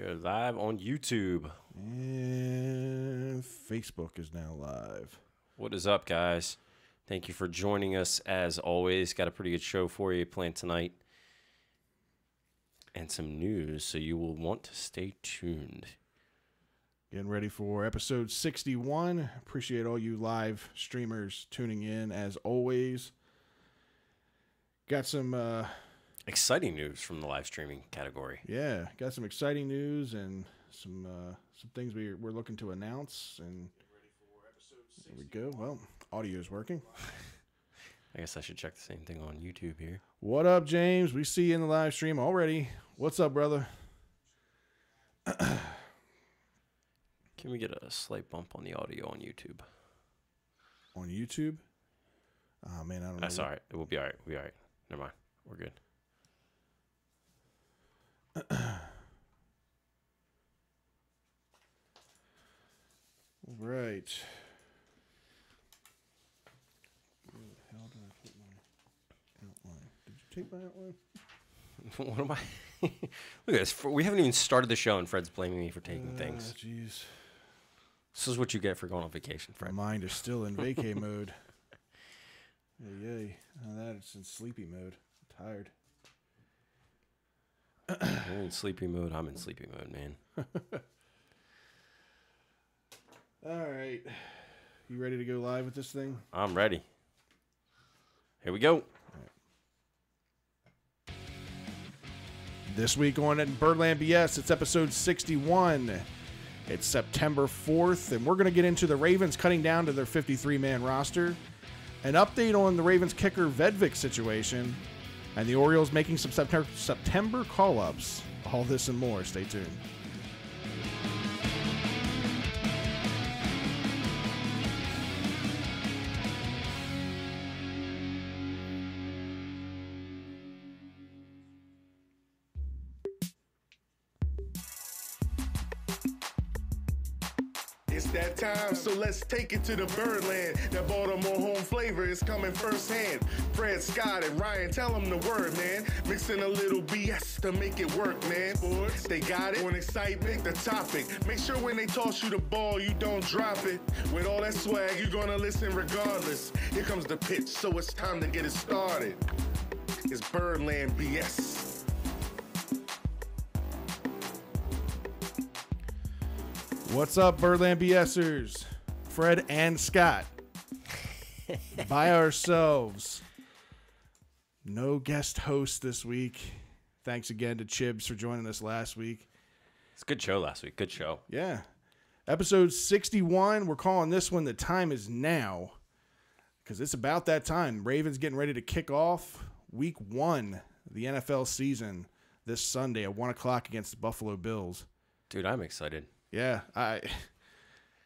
We're live on YouTube. And Facebook is now live. What is up, guys? Thank you for joining us as always. Got a pretty good show for you planned tonight. And some news, so you will want to stay tuned. Getting ready for episode 61. Appreciate all you live streamers tuning in as always. Got some exciting news from the live streaming category. Yeah, got some exciting news and some things we're looking to announce. And there we go. Well, audio's working. I guess I should check the same thing on YouTube here. What up, James? We see you in the live stream already. What's up, brother? Can we get a slight bump on the audio on YouTube? On YouTube? Oh, man, I don't know. That's all right. It will be all right. We'll be all right. Never mind. We're good. All right. Where the hell did I put my outline? Did you take my outline? What am I? Look at this. We haven't even started the show, and Fred's blaming me for taking things. Jeez. This is what you get for going on vacation, Fred. My mind is still in vacay mode. Yay. Now that it's in sleepy mode. I'm tired. You're in sleepy mode. I'm in sleepy mode, man. All right. You ready to go live with this thing? I'm ready. Here we go. This week on Birdland BS, it's episode 61. It's September 4th, and we're going to get into the Ravens cutting down to their 53-man roster, an update on the Ravens kicker Vedvik situation, and the Orioles making some September call-ups. All this and more. Stay tuned. That time, so let's take it to the Birdland. That Baltimore home flavor is coming firsthand. Fred, Scott, and Ryan, tell them the word, man. Mixing a little BS to make it work, man. Boys, they got it. On excitement, the topic. Make sure when they toss you the ball, you don't drop it. With all that swag, you're gonna listen regardless. Here comes the pitch, so it's time to get it started. It's Birdland BS. What's up, Birdland BSers? Fred and Scott. By ourselves. No guest host this week. Thanks again to Chibs for joining us last week. It's a good show last week. Good show. Yeah. Episode 61. We're calling this one The Time Is Now, because it's about that time. Ravens getting ready to kick off week 1 of the NFL season this Sunday at 1 o'clock against the Buffalo Bills. Dude, I'm excited. Yeah,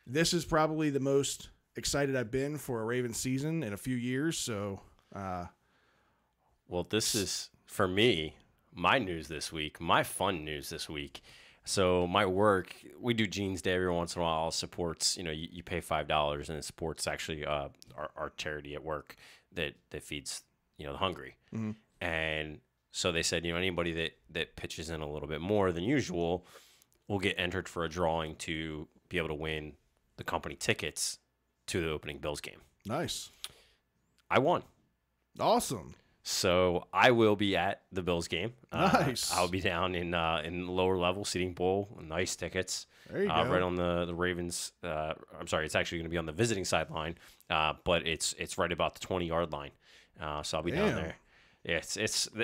this is probably the most excited I've been for a Ravens season in a few years. So, well, this is, for me, my news this week, my fun news this week. So my work, we do Jeans Day every once in a while. Supports, you pay $5, and it supports actually our charity at work that feeds the hungry. Mm-hmm. And so they said, anybody that pitches in a little bit more than usual will get entered for a drawing to be able to win the company tickets to the opening Bills game. Nice. I won. Awesome. So I will be at the Bills game. Nice. I'll be down in lower level seating bowl, nice tickets. There you go. Right on the Ravens. I'm sorry, it's actually going to be on the visiting sideline, but it's right about the 20-yard line. So I'll be down there. Yeah,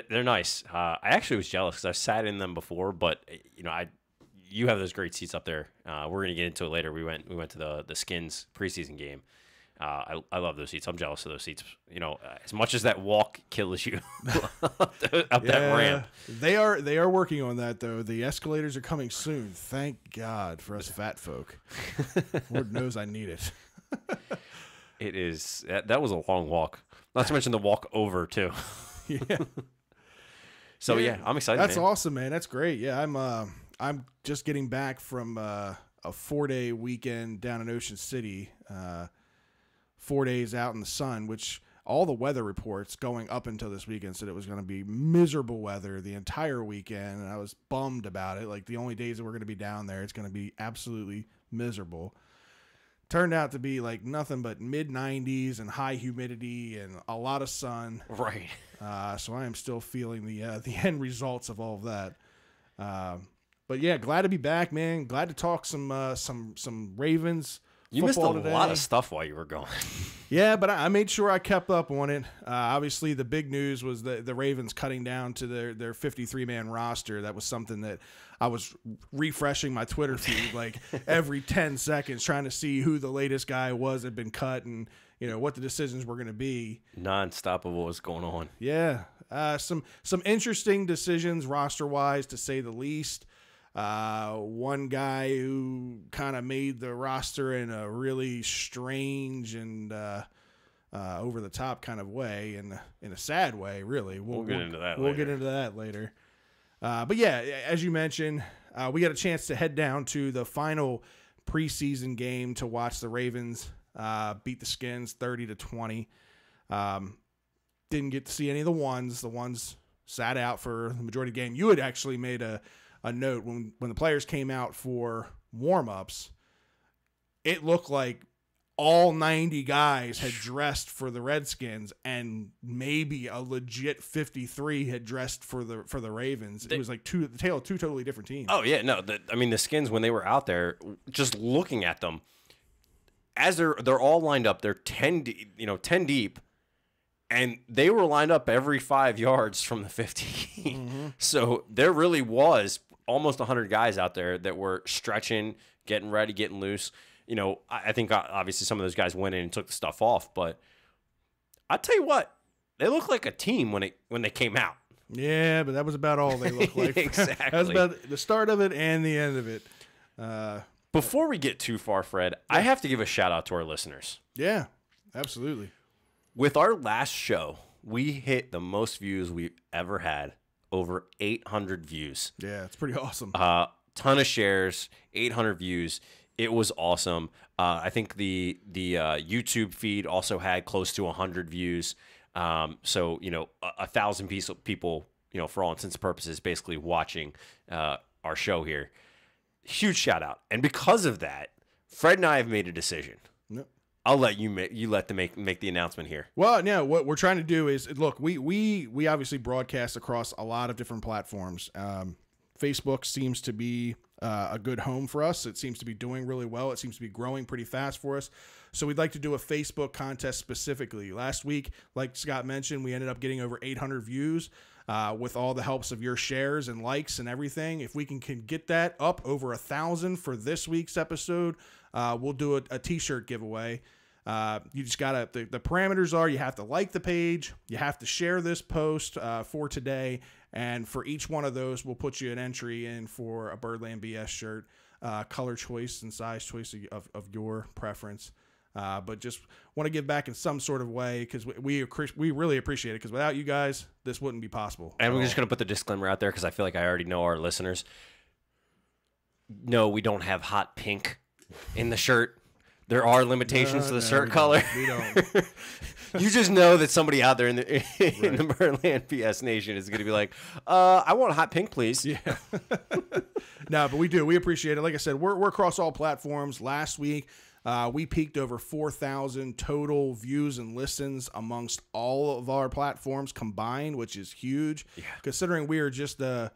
they're nice. I actually was jealous because I sat in them before, but you have those great seats up there. We're going to get into it later. We went to the Skins preseason game. I love those seats. I'm jealous of those seats. As much as that walk kills you up that ramp. They are working on that, though. The escalators are coming soon. Thank God for us fat folk. Lord knows I need it. It is. That was a long walk. Not to mention the walk over, too. Yeah. So, yeah, I'm excited, That's man. awesome, man. That's great. Yeah, I'm just getting back from a 4-day weekend down in Ocean City, 4 days out in the sun, which all the weather reports going up until this weekend said it was going to be miserable weather the entire weekend, and I was bummed about it. Like, the only days that we're going to be down there, it's going to be absolutely miserable. Turned out to be like nothing but mid-90s and high humidity and a lot of sun. Right. So I am still feeling the end results of all of that. But yeah, glad to be back, man. Glad to talk some Ravens. You missed a today. lot of stuff while you were gone. Yeah, but I made sure I kept up on it. Obviously, the big news was the Ravens cutting down to their 53-man roster. That was something that I was refreshing my Twitter feed like every 10 seconds, trying to see who the latest guy was that had been cut and what the decisions were going to be. Non-stop of what was going on. Yeah, some interesting decisions roster-wise, to say the least. One guy who kind of made the roster in a really strange and over the top kind of way, and in a sad way, really. We'll get into that. We'll get into that later. But yeah, as you mentioned, we got a chance to head down to the final preseason game to watch the Ravens beat the Skins 30-20. Didn't get to see any of the ones. The ones sat out for the majority of the game. You had actually made a note when the players came out for warm-ups, it looked like all 90 guys had dressed for the Redskins, and maybe a legit 53 had dressed for the Ravens. It was like the tale of two totally different teams. Oh yeah, no, the Skins, when they were out there, just looking at them, as they're all lined up, they're 10 deep, and they were lined up every 5 yards from the 15. Mm-hmm. So there really was almost 100 guys out there that were stretching, getting ready, getting loose. I think obviously some of those guys went in and took the stuff off, but I tell you what, they looked like a team when they came out. Yeah, but that was about all they looked like. Exactly. That was about the start of it and the end of it. Before we get too far, Fred, I have to give a shout out to our listeners. Yeah, absolutely. With our last show, we hit the most views we've ever had, over 800 views. Yeah, it's pretty awesome. Ton of shares, 800 views. It was awesome. I think the YouTube feed also had close to 100 views. So 1,000 people, for all intents and purposes, basically watching our show here. Huge shout out. And because of that, Fred and I have made a decision. Yep. I'll let you make the announcement here. Well, no, what we're trying to do is, look, we obviously broadcast across a lot of different platforms. Facebook seems to be a good home for us. It seems to be doing really well. It seems to be growing pretty fast for us. So we'd like to do a Facebook contest specifically. Last week, like Scott mentioned, we ended up getting over 800 views with all the helps of your shares and likes and everything. If we can get that up over 1,000 for this week's episode, we'll do a t-shirt giveaway. You just gotta, the parameters are, you have to like the page, you have to share this post for today, and for each one of those, we'll put you an entry in for a Birdland BS shirt, color choice and size choice of your preference. But just want to give back in some sort of way, because we really appreciate it, because without you guys, this wouldn't be possible. And we're just going to put the disclaimer out there, because I feel like I already know our listeners. No, we don't have hot pink in the shirt. There are limitations to the shirt color. We don't. You just know that somebody out there in the Birdland PS Nation is going to be like, I want a hot pink, please. Yeah. No, but we do. We appreciate it. Like I said, we're across all platforms. Last week, we peaked over 4,000 total views and listens amongst all of our platforms combined, which is huge. Yeah. Considering we are just a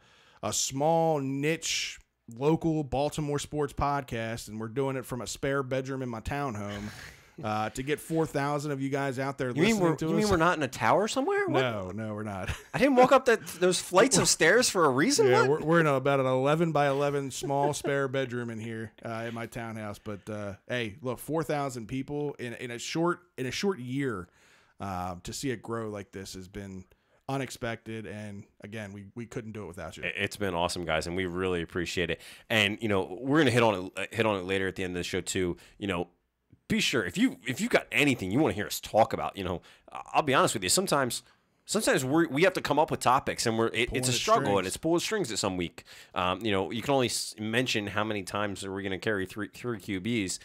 small niche local Baltimore sports podcast, and we're doing it from a spare bedroom in my townhome. To get 4,000 of you guys out there listening to us. You mean we're not in a tower somewhere? No, we're not. I didn't walk up those flights of stairs for a reason? Yeah, we're in about an 11 by 11 small spare bedroom in here in my townhouse. But hey, look, 4,000 people in a short year, to see it grow like this has been unexpected, and again, we couldn't do it without you. It's been awesome, guys, and we really appreciate it. And we're gonna hit on it later at the end of the show too. Be sure if you got anything you want to hear us talk about. I'll be honest with you. Sometimes Sometimes we have to come up with topics, and it's a struggle, and it's pulling strings at some week. You can only mention how many times are we going to carry three QBs,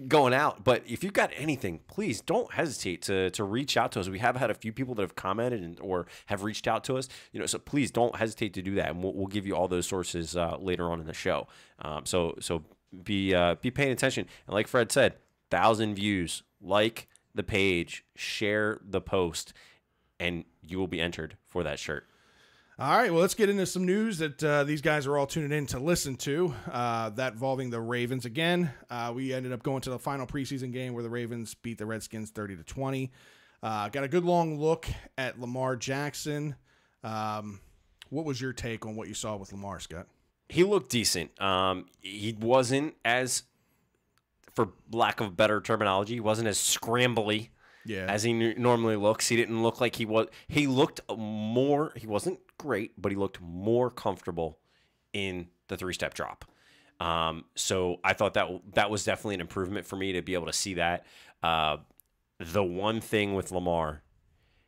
going out. But if you've got anything, please don't hesitate to reach out to us. We have had a few people that have commented or have reached out to us. So please don't hesitate to do that, and we'll give you all those sources later on in the show. So be paying attention. And like Fred said, 1,000 views, like the page, share the post, and you will be entered for that shirt. All right, well, let's get into some news that these guys are all tuning in to listen to, that involving the Ravens again. We ended up going to the final preseason game where the Ravens beat the Redskins 30-20. Got a good long look at Lamar Jackson. What was your take on what you saw with Lamar, Scott? He looked decent. He wasn't as, for lack of better terminology, he wasn't as scrambly as he normally looks. He didn't look like he was. He looked more. He wasn't great, but he looked more comfortable in the 3-step drop. So I thought that was definitely an improvement for me to be able to see that. The one thing with Lamar,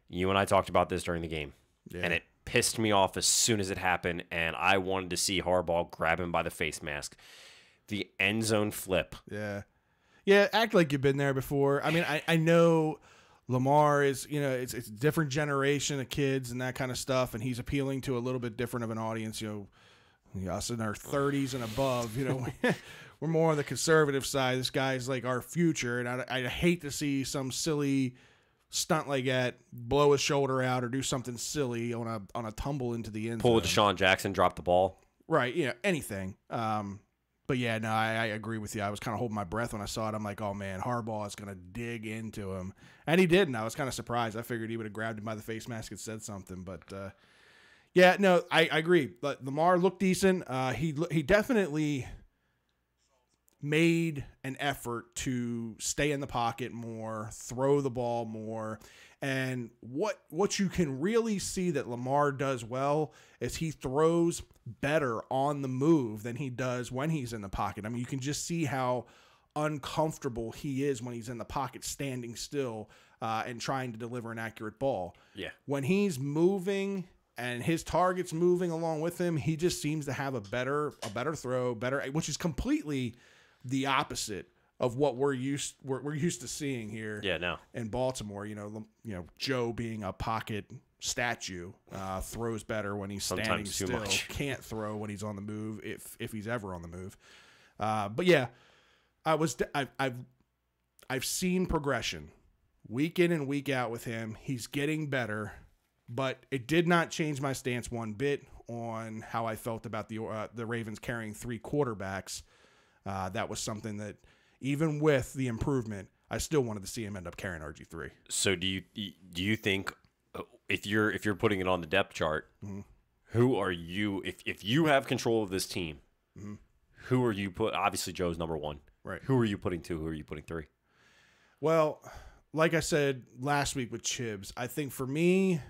you and I talked about this during the game, and it pissed me off as soon as it happened, and I wanted to see Harbaugh grab him by the face mask. The end zone flip. Yeah, act like you've been there before. I mean, I know Lamar is, it's a different generation of kids and that kind of stuff, and he's appealing to a little bit different of an audience, us in our 30s and above, we're more on the conservative side. This guy's like our future, and I hate to see some silly stunt like that, blow his shoulder out or do something silly on a tumble into the end zone. Pull a Deshaun Jackson, drop the ball. Right, anything. But yeah, no, I agree with you. I was kind of holding my breath when I saw it. I'm like, oh man, Harbaugh is going to dig into him. And he did, and I was kind of surprised. I figured he would have grabbed him by the face mask and said something. But yeah, no, I agree. But Lamar looked decent. He definitely made an effort to stay in the pocket more, throw the ball more. And what you can really see that Lamar does well is he throws better on the move than he does when he's in the pocket. I mean, you can just see how uncomfortable he is when he's in the pocket, standing still and trying to deliver an accurate ball. Yeah. When he's moving and his target's moving along with him, he just seems to have a better throw, which is completely the opposite of what we're used to seeing here. Yeah, no. In Baltimore, Joe being a pocket statue, throws better when he's standing still. Can't throw when he's on the move, if he's ever on the move. But yeah, I've seen progression week in and week out with him. He's getting better, but it did not change my stance one bit on how I felt about the Ravens carrying 3 quarterbacks. That was something that, even with the improvement, I still wanted to see him end up carrying RG3. So do you think, if you're putting it on the depth chart, who are you, if you have control of this team, who are you obviously Joe's number 1. Right. Who are you putting 2? Who are you putting 3? Well, like I said last week with Chibs, I think for me,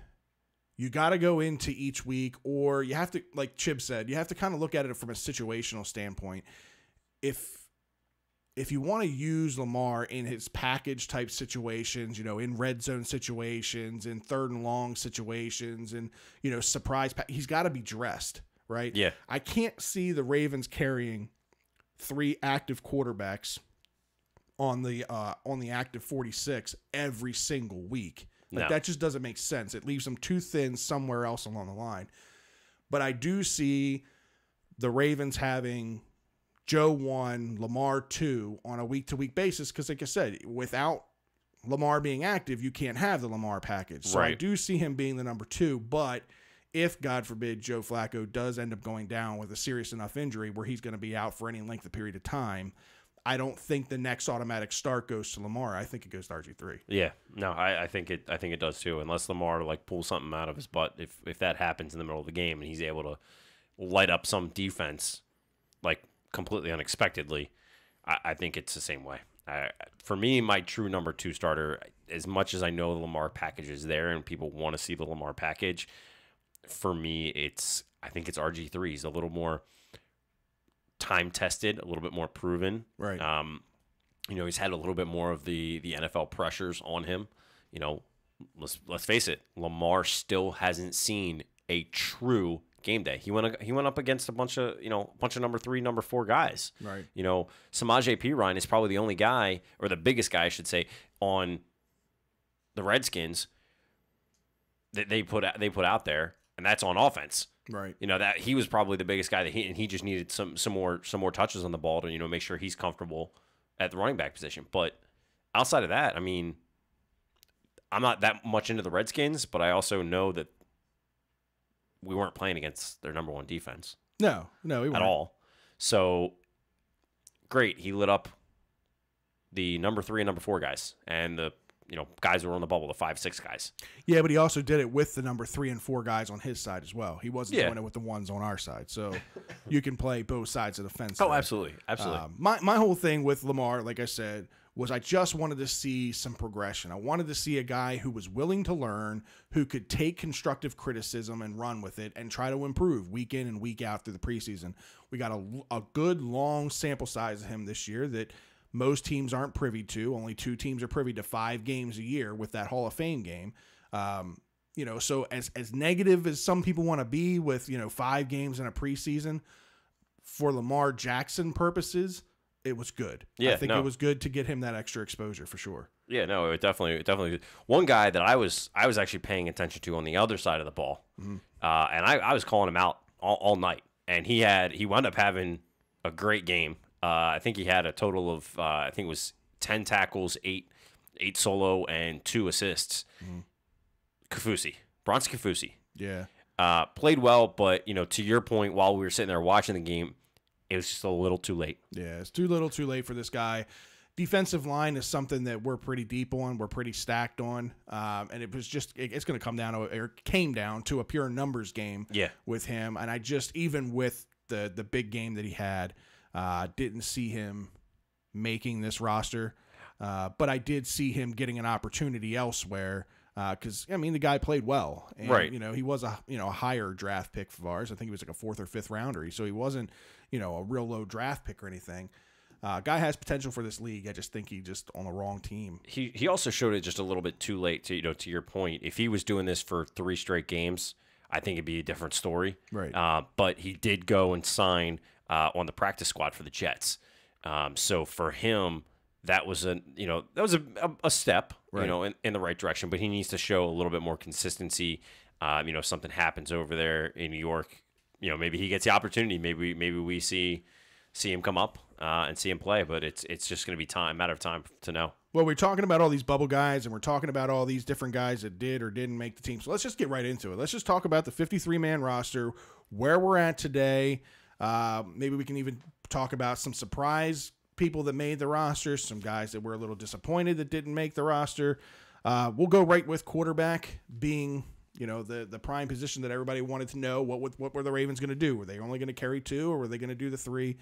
you got to go into each week, or you have to, like Chib said, you have to kind of look at it from a situational standpoint. If you want to use Lamar in his package type situations, in red zone situations, in 3rd and long situations, and, surprise, he's got to be dressed, right? Yeah. I can't see the Ravens carrying 3 active quarterbacks on the active 46 every single week. That just doesn't make sense. It leaves them too thin somewhere else along the line. But I do see the Ravens having Joe 1, Lamar 2 on a week-to-week basis, because like I said, without Lamar being active, you can't have the Lamar package. So I do see him being the number 2, but if, God forbid, Joe Flacco does end up going down with a serious enough injury where he's going to be out for any length of period of time, I don't think the next automatic start goes to Lamar. I think it goes to RG3. Yeah, no, I think it does too. Unless Lamar pulls something out of his butt, if that happens in the middle of the game and he's able to light up some defense completely unexpectedly, I think it's the same way. For me, my true number 2 starter, as much as I know the Lamar package is there and people want to see the Lamar package, for me, I think it's RG3. He's a little more time tested, a little bit more proven. Right. He's had a little bit more of the NFL pressures on him. let's face it, Lamar still hasn't seen a true game day. He went up against a bunch of number 3, number 4 guys. Right. Samaje Perine is probably the only guy, or the biggest guy, I should say, on the Redskins that they put out there, and that's on offense. Right. That he was probably the biggest guy and he just needed some more touches on the ball to make sure he's comfortable at the running back position. But outside of that, I mean, I'm not that much into the Redskins, but I also know that we weren't playing against their number 1 defense. No, we weren't at all. So great, he lit up the number 3 and number 4 guys, and the guys who were on the bubble, the 5, 6 guys. Yeah, but he also did it with the number 3 and 4 guys on his side as well. He wasn't doing it with the ones on our side. So you can play both sides of the fence. Oh, there. absolutely. My whole thing with Lamar, like I said, was I just wanted to see some progression. I wanted to see a guy who was willing to learn, who could take constructive criticism and run with it and try to improve week in and week out through the preseason. We got a good long sample size of him this year that most teams aren't privy to. Only 2 teams are privy to 5 games a year with that Hall of Fame game. So as negative as some people want to be with 5 games in a preseason, for Lamar Jackson purposes, it was good. Yeah, I think it was good to get him that extra exposure for sure. Yeah, no, it definitely. One guy that I was actually paying attention to on the other side of the ball, and I was calling him out all night, and he wound up having a great game. I think he had a total of I think it was 10 tackles, 8 solo, and 2 assists. Bronson Kafusi. Yeah. Played well, but to your point, while we were sitting there watching the game, it was just a little too late. Yeah, it's too late for this guy. Defensive line is something that we're pretty deep on. We're pretty stacked on. And it's going to come down to, or came down to a pure numbers game with him. And I just, even with the big game that he had, didn't see him making this roster. But I did see him getting an opportunity elsewhere. Because the guy played well, and right. He was a higher draft pick of ours. I think he was like a 4th or 5th rounder, so he wasn't a real low draft pick or anything. Guy has potential for this league. I just think he just on the wrong team. He also showed it just a little bit too late. To your point, if he was doing this for 3 straight games, I think it'd be a different story. Right. But he did go and sign on the practice squad for the Jets. So for him, that was a step, right. In the right direction. But he needs to show a little bit more consistency. If something happens over there in New York, maybe he gets the opportunity. Maybe we see him come up and see him play. But it's just going to be a matter of time to know. Well, we're talking about all these bubble guys, and we're talking about all these different guys that did or didn't make the team. So let's just get right into it. Let's just talk about the 53-man roster, where we're at today. Maybe we can even talk about some surprise people that made the roster, some guys that were a little disappointed that didn't make the roster. We'll go right with quarterback being, the prime position that everybody wanted to know. What were the Ravens going to do? Were they only going to carry 2, or were they going to do the 3?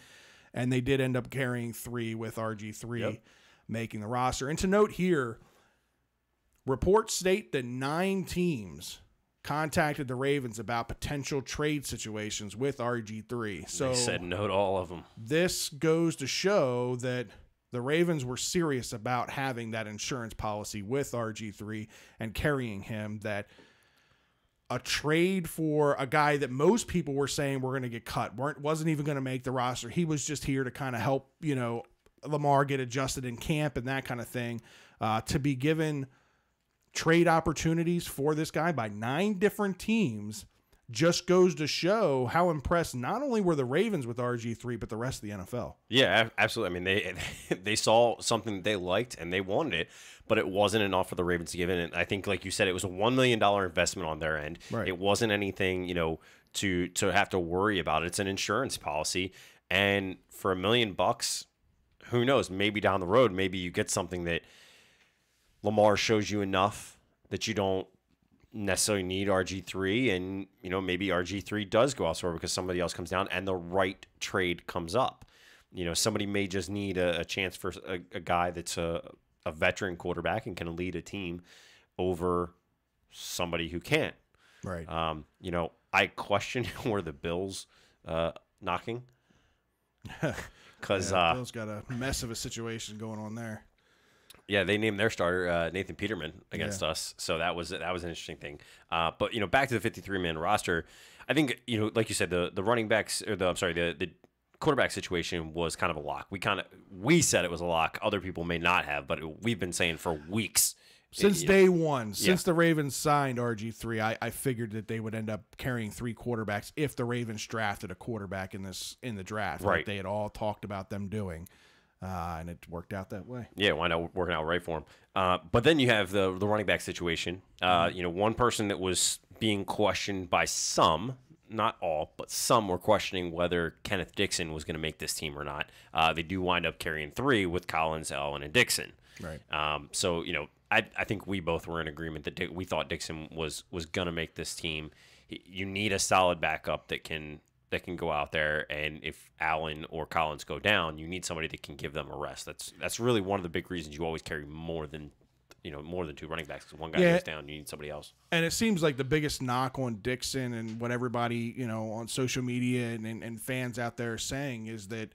And they did end up carrying 3 with RG3 making the roster. And to note here, reports state that 9 teams contacted the Ravens about potential trade situations with RG3. So they said no to all of them. This goes to show that the Ravens were serious about having that insurance policy with RG3 and carrying him, that a trade for a guy that most people were saying were going to get cut, wasn't even going to make the roster. He was just here to kind of help, Lamar get adjusted in camp and that kind of thing, to be given trade opportunities for this guy by 9 different teams just goes to show how impressed not only were the Ravens with RG3, but the rest of the NFL. Yeah, absolutely. I mean, they saw something they liked and they wanted it, but it wasn't enough for the Ravens to give in. And I think, like you said, it was a $1 million investment on their end. Right. It wasn't anything, to have to worry about. It's an insurance policy. And for $1 million, who knows? Maybe down the road, maybe you get something that Lamar shows you enough that you don't necessarily need RG3, and maybe RG3 does go elsewhere because somebody else comes down and the right trade comes up. Somebody may just need a chance for a guy that's a veteran quarterback and can lead a team over somebody who can't. Right. I question where the Bills knocking, because Bill's got a mess of a situation going on there. Yeah, they named their starter Nathan Peterman against us, so that was an interesting thing. But back to the 53-man roster, I think like you said, the running backs or the quarterback situation was kind of a lock. We said it was a lock. Other people may not have, but we've been saying for weeks. Since day one, since the Ravens signed RG3, I figured that they would end up carrying 3 quarterbacks if the Ravens drafted a quarterback in the draft. Right. Like they had all talked about them doing, and it worked out that way. Yeah, why not working out right for them? But then you have the running back situation. One person that was being questioned by some, not all, but some were questioning whether Kenneth Dixon was going to make this team or not. They do wind up carrying 3 with Collins, Allen, and Dixon. Right. I think we both were in agreement that we thought Dixon was going to make this team. You need a solid backup that can go out there, and if Allen or Collins go down, you need somebody that can give them a rest. That's really one of the big reasons you always carry more than 2 running backs. Because one guy goes down, you need somebody else. And it seems like the biggest knock on Dixon and what everybody on social media and fans out there are saying is that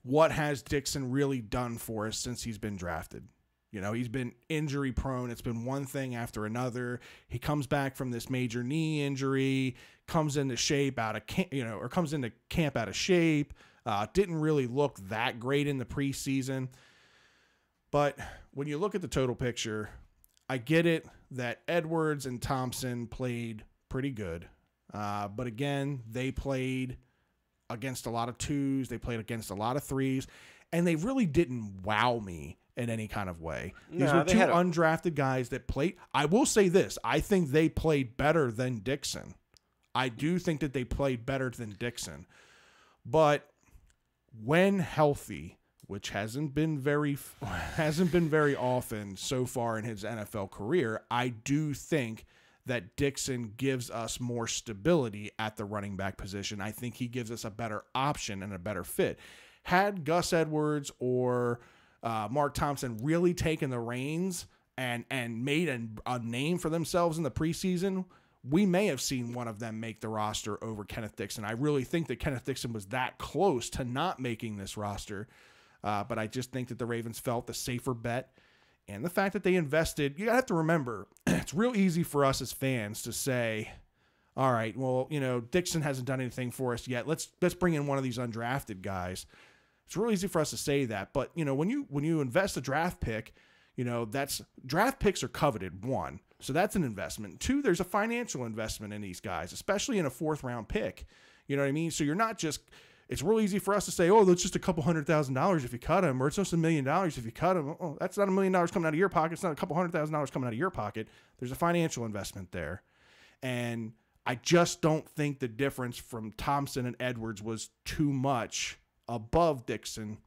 what has Dixon really done for us since he's been drafted? He's been injury prone. It's been one thing after another. He comes back from this major knee injury, comes into shape out of comes into camp out of shape. Didn't really look that great in the preseason. But when you look at the total picture, I get it that Edwards and Thompson played pretty good. But again, they played against a lot of 2s. They played against a lot of 3s. And they really didn't wow me in any kind of way. These were 2 undrafted guys that played. I will say this. I think they played better than Dixon. I do think that they played better than Dixon. But when healthy, which hasn't been very often so far in his NFL career, I do think that Dixon gives us more stability at the running back position. I think he gives us a better option and a better fit. Had Gus Edwards or Mark Thompson really taken the reins and made a name for themselves in the preseason, we may have seen one of them make the roster over Kenneth Dixon. I really think that Kenneth Dixon was that close to not making this roster, but I just think that the Ravens felt the safer bet. And the fact that they invested, you have to remember, it's real easy for us as fans to say, all right, well, Dixon hasn't done anything for us yet. Let's bring in one of these undrafted guys. It's real easy for us to say that, but when you invest a draft pick, that's draft picks are coveted, 1. So that's an investment. 2, there's a financial investment in these guys, especially in a 4th round pick. You know what I mean? So you're not just, it's real easy for us to say, oh, that's just a couple $100,000 if you cut him, or it's just $1 million if you cut him. Oh, that's not $1 million coming out of your pocket. It's not a couple $100,000 coming out of your pocket. There's a financial investment there. And I just don't think the difference from Thompson and Edwards was too much above Dixon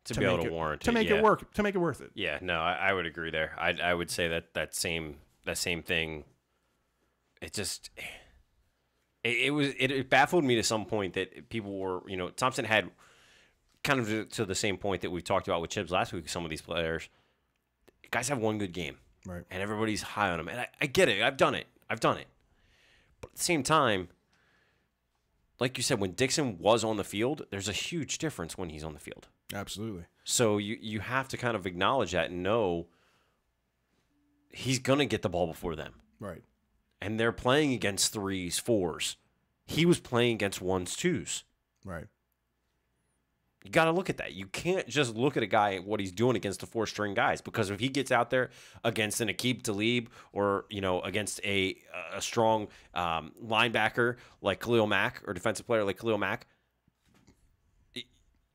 to be able to warrant to make it work, to make it worth it. Yeah, no, I would agree there. I would say that same thing. It baffled me to some point that people were, Thompson had kind of to the same point that we talked about with Chibbs last week. Some of these players, guys have one good game, right? And everybody's high on them. And I get it. I've done it. But at the same time, like you said, when Dixon was on the field, there's a huge difference when he's on the field. Absolutely. So you have to kind of acknowledge that and know he's going to get the ball before them. Right. And they're playing against 3s, 4s. He was playing against 1s, 2s. Right. You got to look at that. You can't just look at a guy what he's doing against the 4-string guys, because if he gets out there against an Aqib Talib or against a strong linebacker like Khalil Mack or defensive player like Khalil Mack,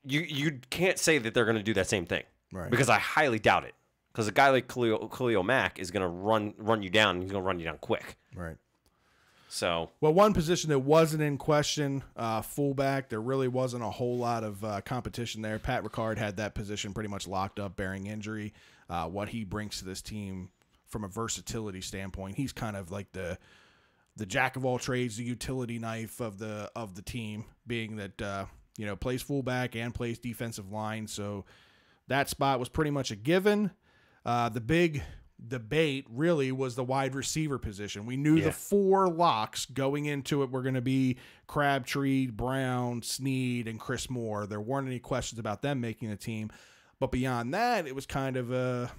you can't say that they're going to do that same thing, right? Because I highly doubt it. Because a guy like Khalil Mack is going to run you down, and he's going to run you down quick. Right. So, well, one position that wasn't in question, fullback, there really wasn't a whole lot of competition there. Pat Ricard had that position pretty much locked up, bearing injury. What he brings to this team from a versatility standpoint, he's kind of like the jack of all trades, the utility knife of the team, being that plays fullback and plays defensive line. So that spot was pretty much a given. The big debate really was the wide receiver position. We knew the 4 locks going into it were going to be Crabtree, Brown, Snead, and Chris Moore. There weren't any questions about them making the team. But beyond that, it was kind of a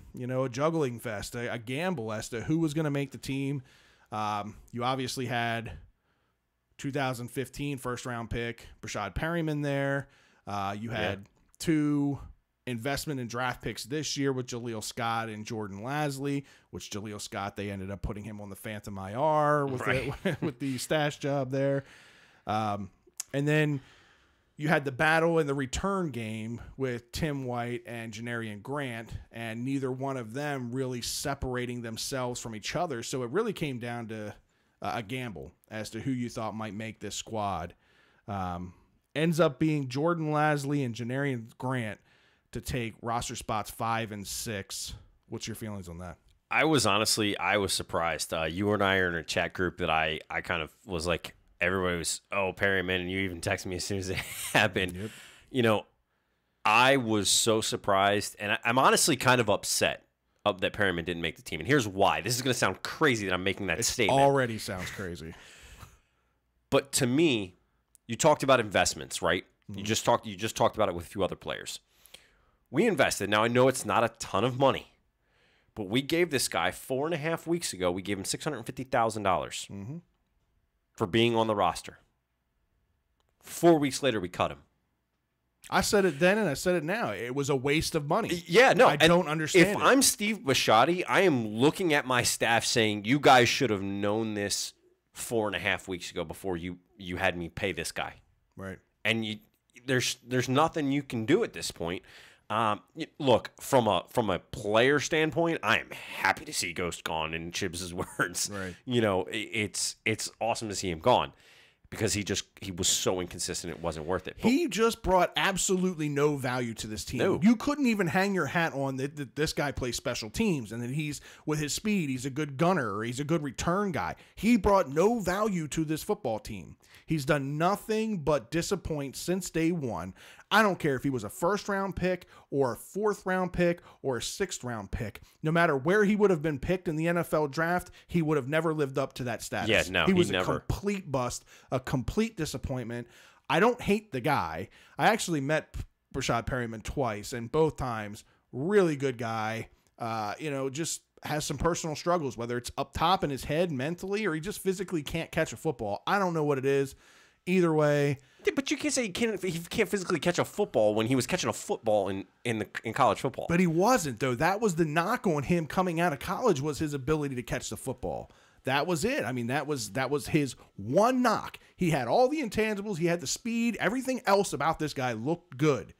juggling fest, a gamble as to who was going to make the team. You obviously had 2015 first-round pick Brashad Perryman there. You had 2 investment and draft picks this year with Jaleel Scott and Jordan Lasley, which Jaleel Scott, they ended up putting him on the Phantom IR with the stash job there. And then you had the battle in the return game with Tim White and Janarian Grant, and neither one of them really separating themselves from each other. So it really came down to a gamble as to who you thought might make this squad. Ends up being Jordan Lasley and Janarian Grant to take roster spots 5 and 6. What's your feelings on that? I was surprised. You and I are in a chat group that I kind of was like, everybody was, Perryman, and you even texted me as soon as it happened. Yep. I was so surprised, and I'm honestly kind of upset that Perryman didn't make the team. And here's why. This is going to sound crazy that I'm making that statement. It already sounds crazy. But to me, you talked about investments, right? Mm-hmm. You just talked about it with a few other players. We invested. Now, I know it's not a ton of money, but we gave this guy 4.5 weeks ago, we gave him $650,000 for being on the roster. 4 weeks later, we cut him. I said it then and I said it now. It was a waste of money. Yeah, no. I don't understand If I'm Steve Bisciotti, I am looking at my staff saying, you guys should have known this 4.5 weeks ago before you had me pay this guy. Right. And there's nothing you can do at this point. Look, from a player standpoint, I am happy to see Ghost gone, in Chibs' words. Right. It's awesome to see him gone because he was so inconsistent it wasn't worth it. But he just brought absolutely no value to this team. No. You couldn't even hang your hat on that this guy plays special teams and that he's, with his speed, he's a good gunner or he's a good return guy. He brought no value to this football team. He's done nothing but disappoint since day one. I don't care if he was a first-round pick or a fourth-round pick or a sixth-round pick. No matter where he would have been picked in the NFL draft, he would have never lived up to that status. Yeah, no, he was never. A complete bust, a complete disappointment. I don't hate the guy. I actually met Brashad Perryman twice, and both times, really good guy. Just has some personal struggles, whether it's up top in his head mentally or he just physically can't catch a football. I don't know what it is. Either way. Yeah, but you can't say he can't physically catch a football when he was catching a football in college football. But he wasn't, though. That was the knock on him coming out of college, was his ability to catch the football. That was it. I mean, that was his one knock. He had all the intangibles. He had the speed. Everything else about this guy looked good.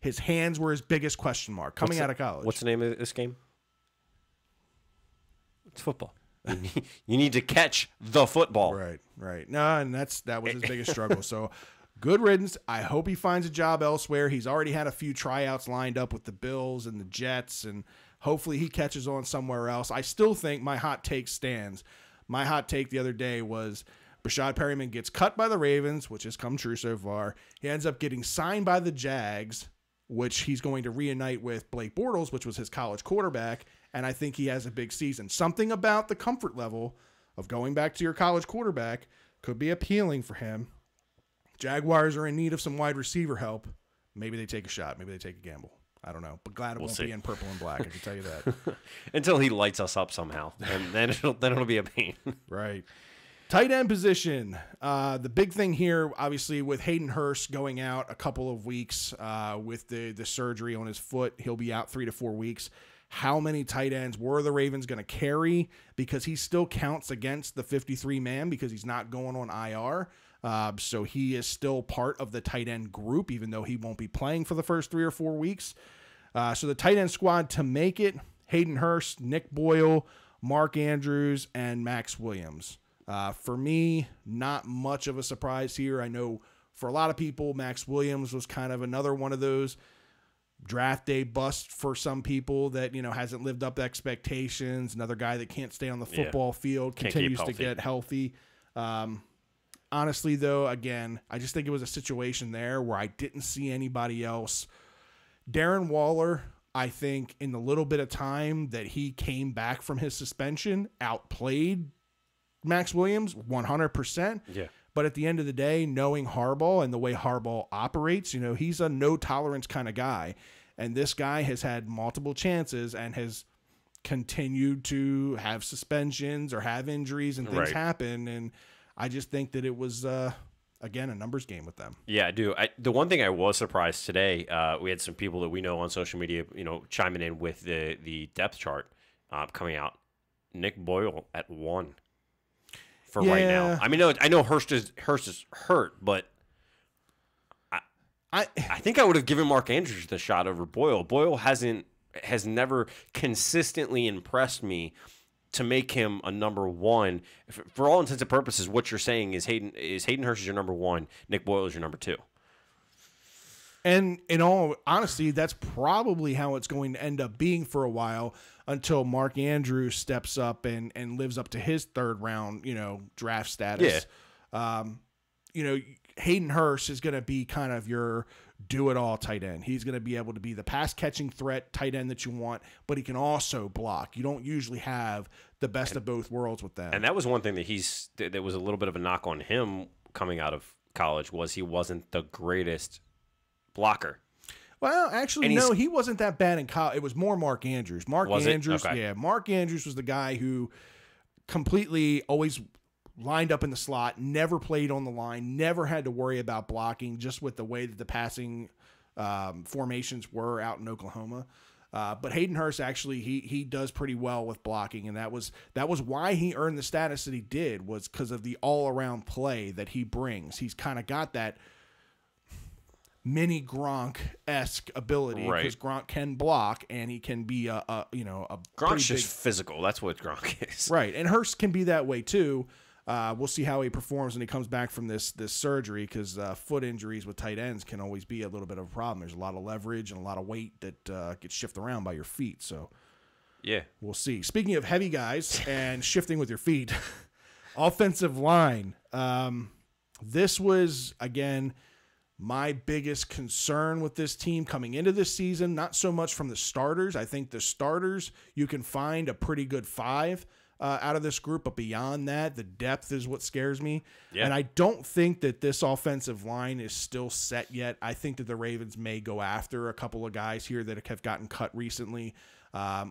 His hands were his biggest question mark coming out of college. What's the name of this game? It's football. You need to catch the football. Right. No, and that was his biggest struggle. So good riddance. I hope he finds a job elsewhere. He's already had a few tryouts lined up with the Bills and the Jets, and hopefully he catches on somewhere else. I still think my hot take stands. My hot take the other day was Brashad Perryman gets cut by the Ravens, which has come true so far. He ends up getting signed by the Jags, which he's going to reunite with Blake Bortles, which was his college quarterback, and I think he has a big season. Something about the comfort level of going back to your college quarterback could be appealing for him. Jaguars are in need of some wide receiver help. Maybe they take a shot. Maybe they take a gamble. I don't know, but glad it won't be in purple and black, I can tell you that. Until he lights us up somehow, and then it'll be a pain. Right. Tight end position. The big thing here, obviously, with Hayden Hurst going out a couple of weeks with the surgery on his foot, he'll be out 3 to 4 weeks. How many tight ends were the Ravens going to carry? Because he still counts against the 53-man because he's not going on IR. So he is still part of the tight end group, even though he won't be playing for the first 3 or 4 weeks. So the tight end squad to make it, Hayden Hurst, Nick Boyle, Mark Andrews, and Max Williams. For me, not much of a surprise here. I know for a lot of people, Max Williams was kind of another one of those draft day bust for some people that, hasn't lived up to expectations. Another guy that can't stay on the football field, continues to get healthy. Honestly, though, again, I just think it was a situation there where I didn't see anybody else. Darren Waller, I think in the little bit of time that he came back from his suspension, outplayed Max Williams 100%. Yeah. But at the end of the day, knowing Harbaugh and the way Harbaugh operates, he's a no tolerance kind of guy. And this guy has had multiple chances and has continued to have suspensions or have injuries and things happen. And I just think that it was, again, a numbers game with them. Yeah, I do. The one thing I was surprised today, we had some people that we know on social media, chiming in with the depth chart coming out. Nick Boyle at 1 for right now. I mean, I know Hurst is hurt, but I think I would have given Mark Andrews the shot over Boyle. Boyle has never consistently impressed me to make him a number 1. For all intents and purposes, what you're saying is Hayden Hurst is your number 1, Nick Boyle is your number 2. And in all honesty, that's probably how it's going to end up being for a while until Mark Andrews steps up and lives up to his 3rd round, draft status. Yeah. Hayden Hurst is going to be kind of your do-it-all tight end. He's going to be able to be the pass-catching threat tight end that you want, but he can also block. You don't usually have the best of both worlds with them. And that was one thing that was a little bit of a knock on him coming out of college, was he wasn't the greatest blocker. Well, actually, no, he wasn't that bad in college. It was more Mark Andrews. Mark Andrews was the guy who completely always lined up in the slot, never played on the line, never had to worry about blocking, just with the way that the passing formations were out in Oklahoma. But Hayden Hurst, actually, he does pretty well with blocking, and that was why he earned the status that he did, was because of the all-around play that he brings. He's kind of got that mini Gronk-esque ability, because Gronk can block and he can be a Gronk's just physical. That's what Gronk is. Right, and Hurst can be that way too. We'll see how he performs when he comes back from this surgery, because foot injuries with tight ends can always be a little bit of a problem. There's a lot of leverage and a lot of weight that gets shifted around by your feet. So yeah, we'll see. Speaking of heavy guys and shifting with your feet, offensive line. This was, again, my biggest concern with this team coming into this season. Not so much from the starters. I think the starters, you can find a pretty good 5 out of this group, but beyond that, the depth is what scares me. Yeah. And I don't think that this offensive line is still set yet. I think that the Ravens may go after a couple of guys here that have gotten cut recently,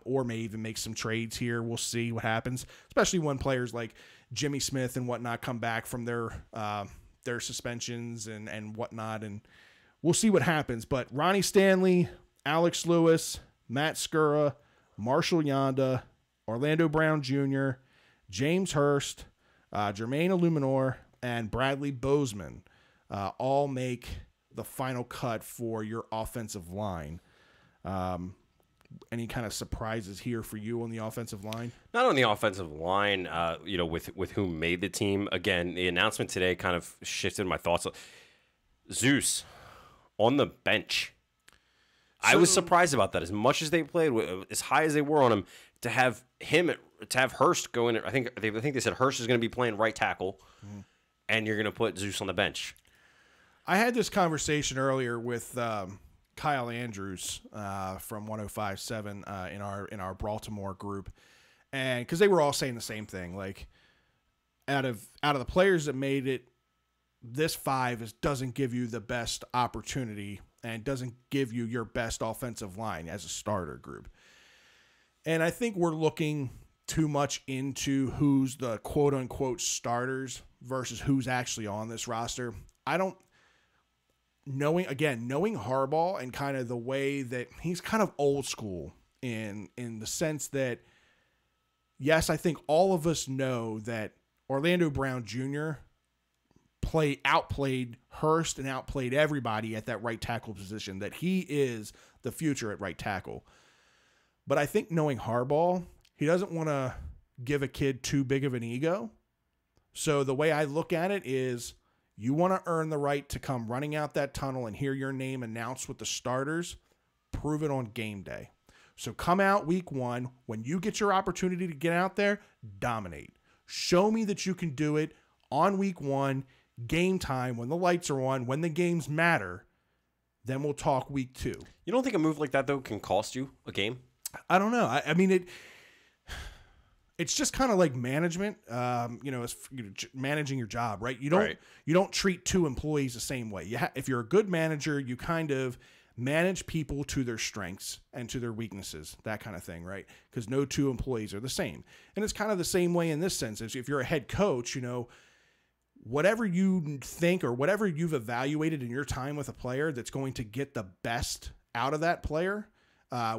or may even make some trades here. We'll see what happens, especially when players like Jimmy Smith and whatnot come back from their suspensions and whatnot, and we'll see what happens. But Ronnie Stanley, Alex Lewis, Matt Skura, Marshall Yanda, Orlando Brown Jr., James Hurst, Jermaine Illuminor, and Bradley Bozeman all make the final cut for your offensive line. Any kind of surprises here for you on the offensive line? Not on the offensive line, with who made the team. Again, the announcement today kind of shifted my thoughts. Zeus on the bench. So, I was surprised about that. As much as they played, as high as they were on him, to have Hurst go in. I think they said Hurst is going to be playing right tackle, and you're going to put Zeus on the bench. I had this conversation earlier with Kyle Andrews from 105.7 in our Baltimore group, and because they were all saying the same thing, like out of the players that made it, this 5 doesn't give you the best opportunity and doesn't give you your best offensive line as a starter group. And I think we're looking too much into who's the quote-unquote starters versus who's actually on this roster. Knowing Harbaugh and kind of the way that he's kind of old school in the sense that, yes, I think all of us know that Orlando Brown Jr. outplayed Hurst and outplayed everybody at that right tackle position, that he is the future at right tackle. But I think knowing Harbaugh, he doesn't want to give a kid too big of an ego. So the way I look at it is, you want to earn the right to come running out that tunnel and hear your name announced with the starters, prove it on game day. So come out week 1. When you get your opportunity to get out there, dominate. Show me that you can do it on week 1, game time, when the lights are on, when the games matter. Then we'll talk week 2. You don't think a move like that, though, can cost you a game? I don't know. I mean, it's just kind of like management, managing your job, right? You don't treat 2 employees the same way. If you're a good manager, you kind of manage people to their strengths and to their weaknesses, that kind of thing, right? Because no two employees are the same. And it's kind of the same way in this sense. If you're a head coach, whatever you think or whatever you've evaluated in your time with a player that's going to get the best out of that player,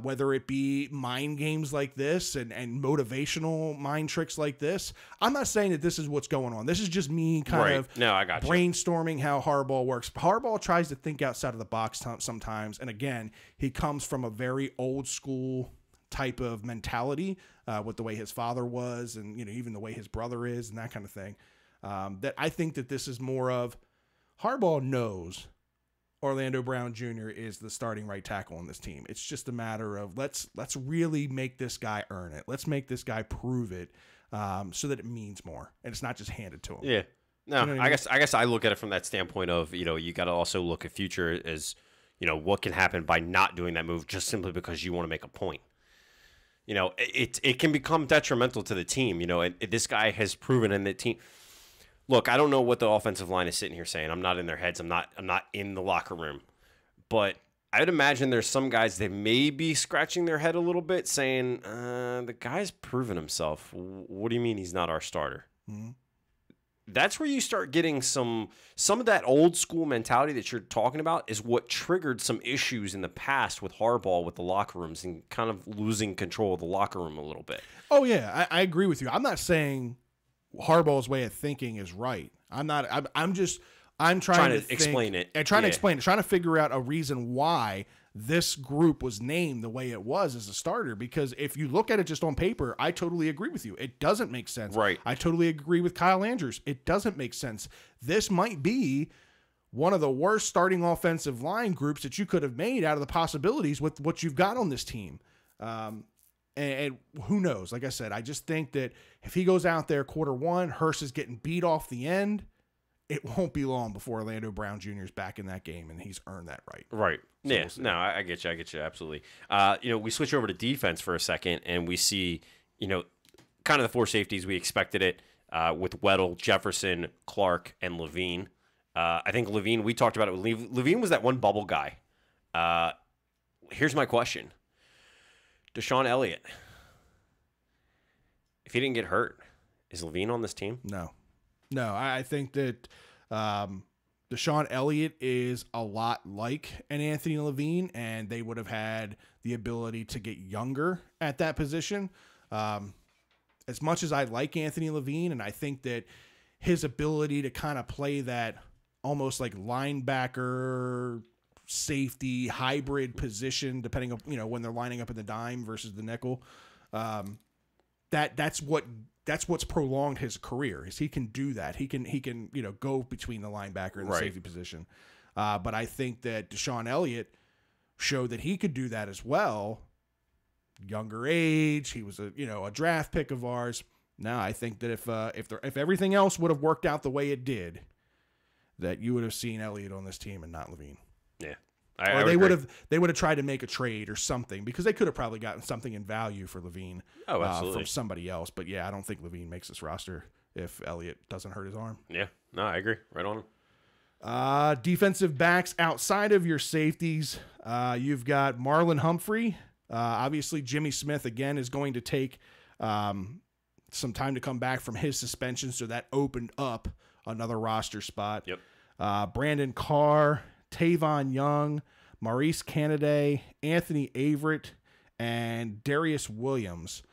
whether it be mind games like this and motivational mind tricks like this. I'm not saying that this is what's going on. This is just me kind of I got brainstorming how Harbaugh works. Harbaugh tries to think outside of the box sometimes. And again, he comes from a very old school type of mentality with the way his father was and, even the way his brother is and that kind of thing. That I think that this is more of Harbaugh knows Orlando Brown Jr. is the starting right tackle on this team. It's just a matter of let's really make this guy earn it. Let's make this guy prove it so that it means more and it's not just handed to him. Yeah. No, I guess I look at it from that standpoint of, you got to also look at future as, what can happen by not doing that move just simply because you want to make a point. It can become detrimental to the team, and this guy has proven in the team. Look, I don't know what the offensive line is sitting here saying. I'm not in their heads. I'm not in the locker room. But I would imagine there's some guys that may be scratching their head a little bit saying, the guy's proven himself. What do you mean he's not our starter? Mm-hmm. That's where you start getting some of that old school mentality that you're talking about is what triggered some issues in the past with Harbaugh with the locker rooms and kind of losing control of the locker room a little bit. Oh, yeah. I agree with you. I'm not saying Harbaugh's way of thinking is right. I'm trying to explain it. Trying to figure out a reason why this group was named the way it was as a starter. Because if you look at it just on paper, I totally agree with you. It doesn't make sense. Right. I totally agree with Kyle Andrews. It doesn't make sense. This might be one of the worst starting offensive line groups that you could have made out of the possibilities with what you've got on this team. And who knows? Like I said, I just think that if he goes out there quarter one, Hurst is getting beat off the end, it won't be long before Orlando Brown Jr. is back in that game, and he's earned that right. Right. So yeah. No, I get you. Absolutely. We switch over to defense for a second, and we see, kind of the four safeties we expected it with Weddle, Jefferson, Clark, and Levine. I think Levine, we talked about it. Levine was that one bubble guy. Here's my question. Deshaun Elliott, if he didn't get hurt, is Levine on this team? No. I think that Deshaun Elliott is a lot like an Anthony Levine, and they would have had the ability to get younger at that position. As much as I like Anthony Levine, and I think that his ability to kind of play that almost like linebacker safety hybrid position, depending on when they're lining up in the dime versus the nickel, that's what's prolonged his career is he can do that. He can go between the linebacker and the safety position. But I think that Deshaun Elliott showed that he could do that as well. Younger age, he was a draft pick of ours. Now I think that if everything else would have worked out the way it did, that you would have seen Elliott on this team and not Levine. Yeah. Or they would have tried to make a trade or something because they could have probably gotten something in value for Levine from somebody else. But yeah, I don't think Levine makes this roster if Elliott doesn't hurt his arm. Yeah, no, I agree. Right on him. Defensive backs outside of your safeties, you've got Marlon Humphrey. Obviously, Jimmy Smith again is going to take some time to come back from his suspension, so that opened up another roster spot. Yep. Brandon Carr, Tavon Young, Maurice Canaday, Anthony Averett, and Darius Williams,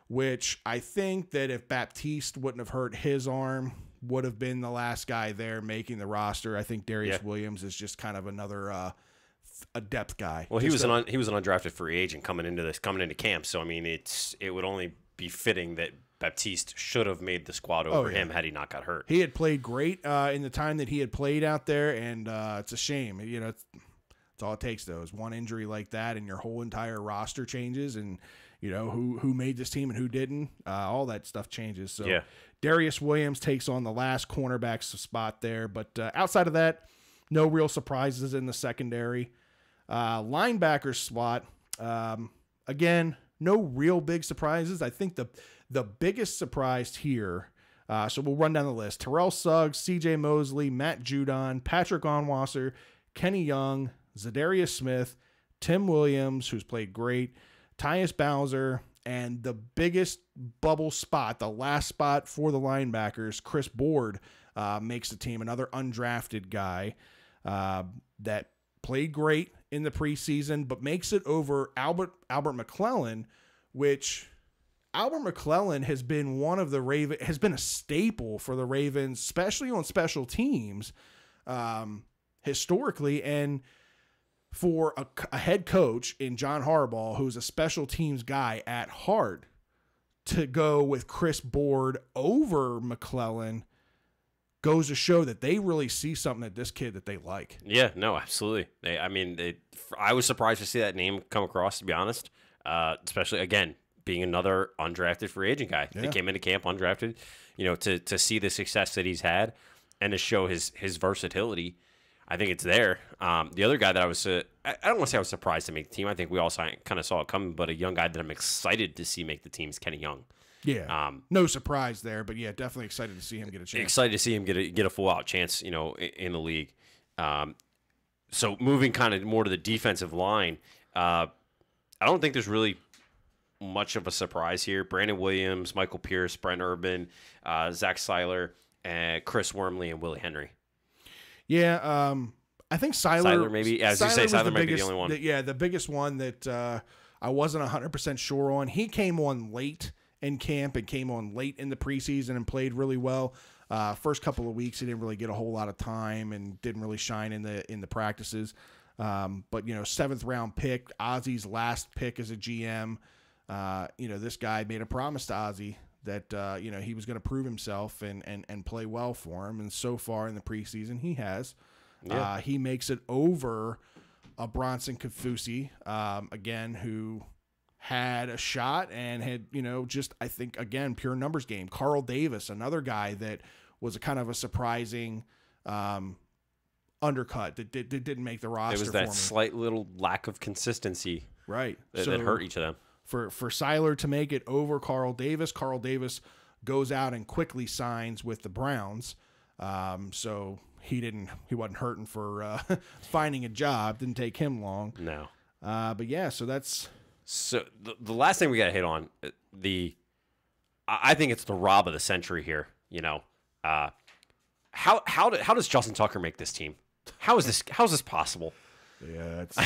which I think that if Baptiste wouldn't have hurt his arm, would have been the last guy there making the roster. I think Darius Williams is just kind of another a depth guy. Well, he was an undrafted free agent coming into camp, so I mean it would only be fitting that Baptiste should have made the squad over him had he not got hurt. He had played great in the time that he had played out there, and it's a shame. It's all it takes, though, is one injury like that, and your whole entire roster changes, and who made this team and who didn't. All that stuff changes. So Darius Williams takes on the last cornerback spot there, but outside of that, no real surprises in the secondary. Linebacker slot, again, no real big surprises. I think the biggest surprise here, so we'll run down the list. Terrell Suggs, C.J. Mosley, Matt Judon, Patrick Onwasser, Kenny Young, Zadarius Smith, Tim Williams, who's played great, Tyus Bowser, and the biggest bubble spot, the last spot for the linebackers, Chris Board, makes the team. Another undrafted guy that played great in the preseason, but makes it over Albert McClellan, which Albert McClellan has been has been a staple for the Ravens, especially on special teams, historically, and for a head coach in John Harbaugh, who's a special teams guy at heart, to go with Chris Board over McClellan goes to show that they really see something at this kid that they like. Yeah, no, absolutely. I was surprised to see that name come across, to be honest, especially, again, being another undrafted free agent guy. Yeah. They came into camp undrafted, to see the success that he's had and to show his versatility. I think it's there. The other guy that I don't want to say I was surprised to make the team. I think we all kind of saw it coming, but a young guy that I'm excited to see make the team is Kenny Young. Yeah, no surprise there, but yeah, definitely excited to see him get a chance. Excited to see him get a full out chance, in the league. So moving kind of more to the defensive line, I don't think there's really much of a surprise here. Brandon Williams, Michael Pierce, Brent Urban, Zach Seiler, and Chris Wormley, and Willie Henry. Yeah, I think Seiler maybe. As you say, Seiler might be the only one. The biggest one that I wasn't 100% sure on. He came on late in camp and came on late in the preseason and played really well. First couple of weeks, he didn't really get a whole lot of time and didn't really shine in the practices. But seventh round pick, Ozzy's last pick as a GM. This guy made a promise to Ozzy that he was going to prove himself and play well for him, and so far in the preseason he has. Yeah. He makes it over a Bronson Kafusi, again, who had a shot and had I think, again, pure numbers game. Carl Davis, another guy that was a kind of a surprising undercut that didn't make the roster. It was that slight little lack of consistency, right? That hurt each of them. For Seiler to make it over Carl Davis goes out and quickly signs with the Browns. So he wasn't hurting for finding a job. Didn't take him long. No. But yeah, so that's. So the last thing we got to hit on, I think it's the rob of the century here. How does Justin Tucker make this team? How is this possible? Yeah, it's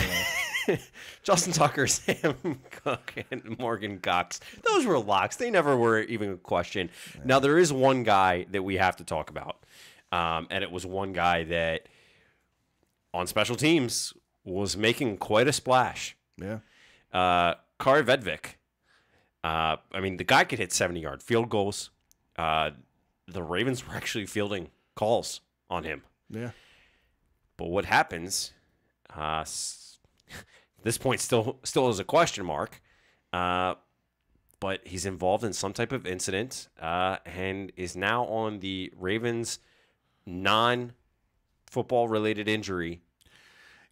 Justin Tucker, Sam Cook, and Morgan Cox. Those were locks. They never were even a question. Yeah. Now, there is one guy that we have to talk about, and it was one guy that on special teams was making quite a splash. Yeah. Kari Vedvik. The guy could hit 70-yard field goals. The Ravens were actually fielding calls on him. Yeah. But what happens? This point still is a question mark. But he's involved in some type of incident and is now on the Ravens' non-football related injury.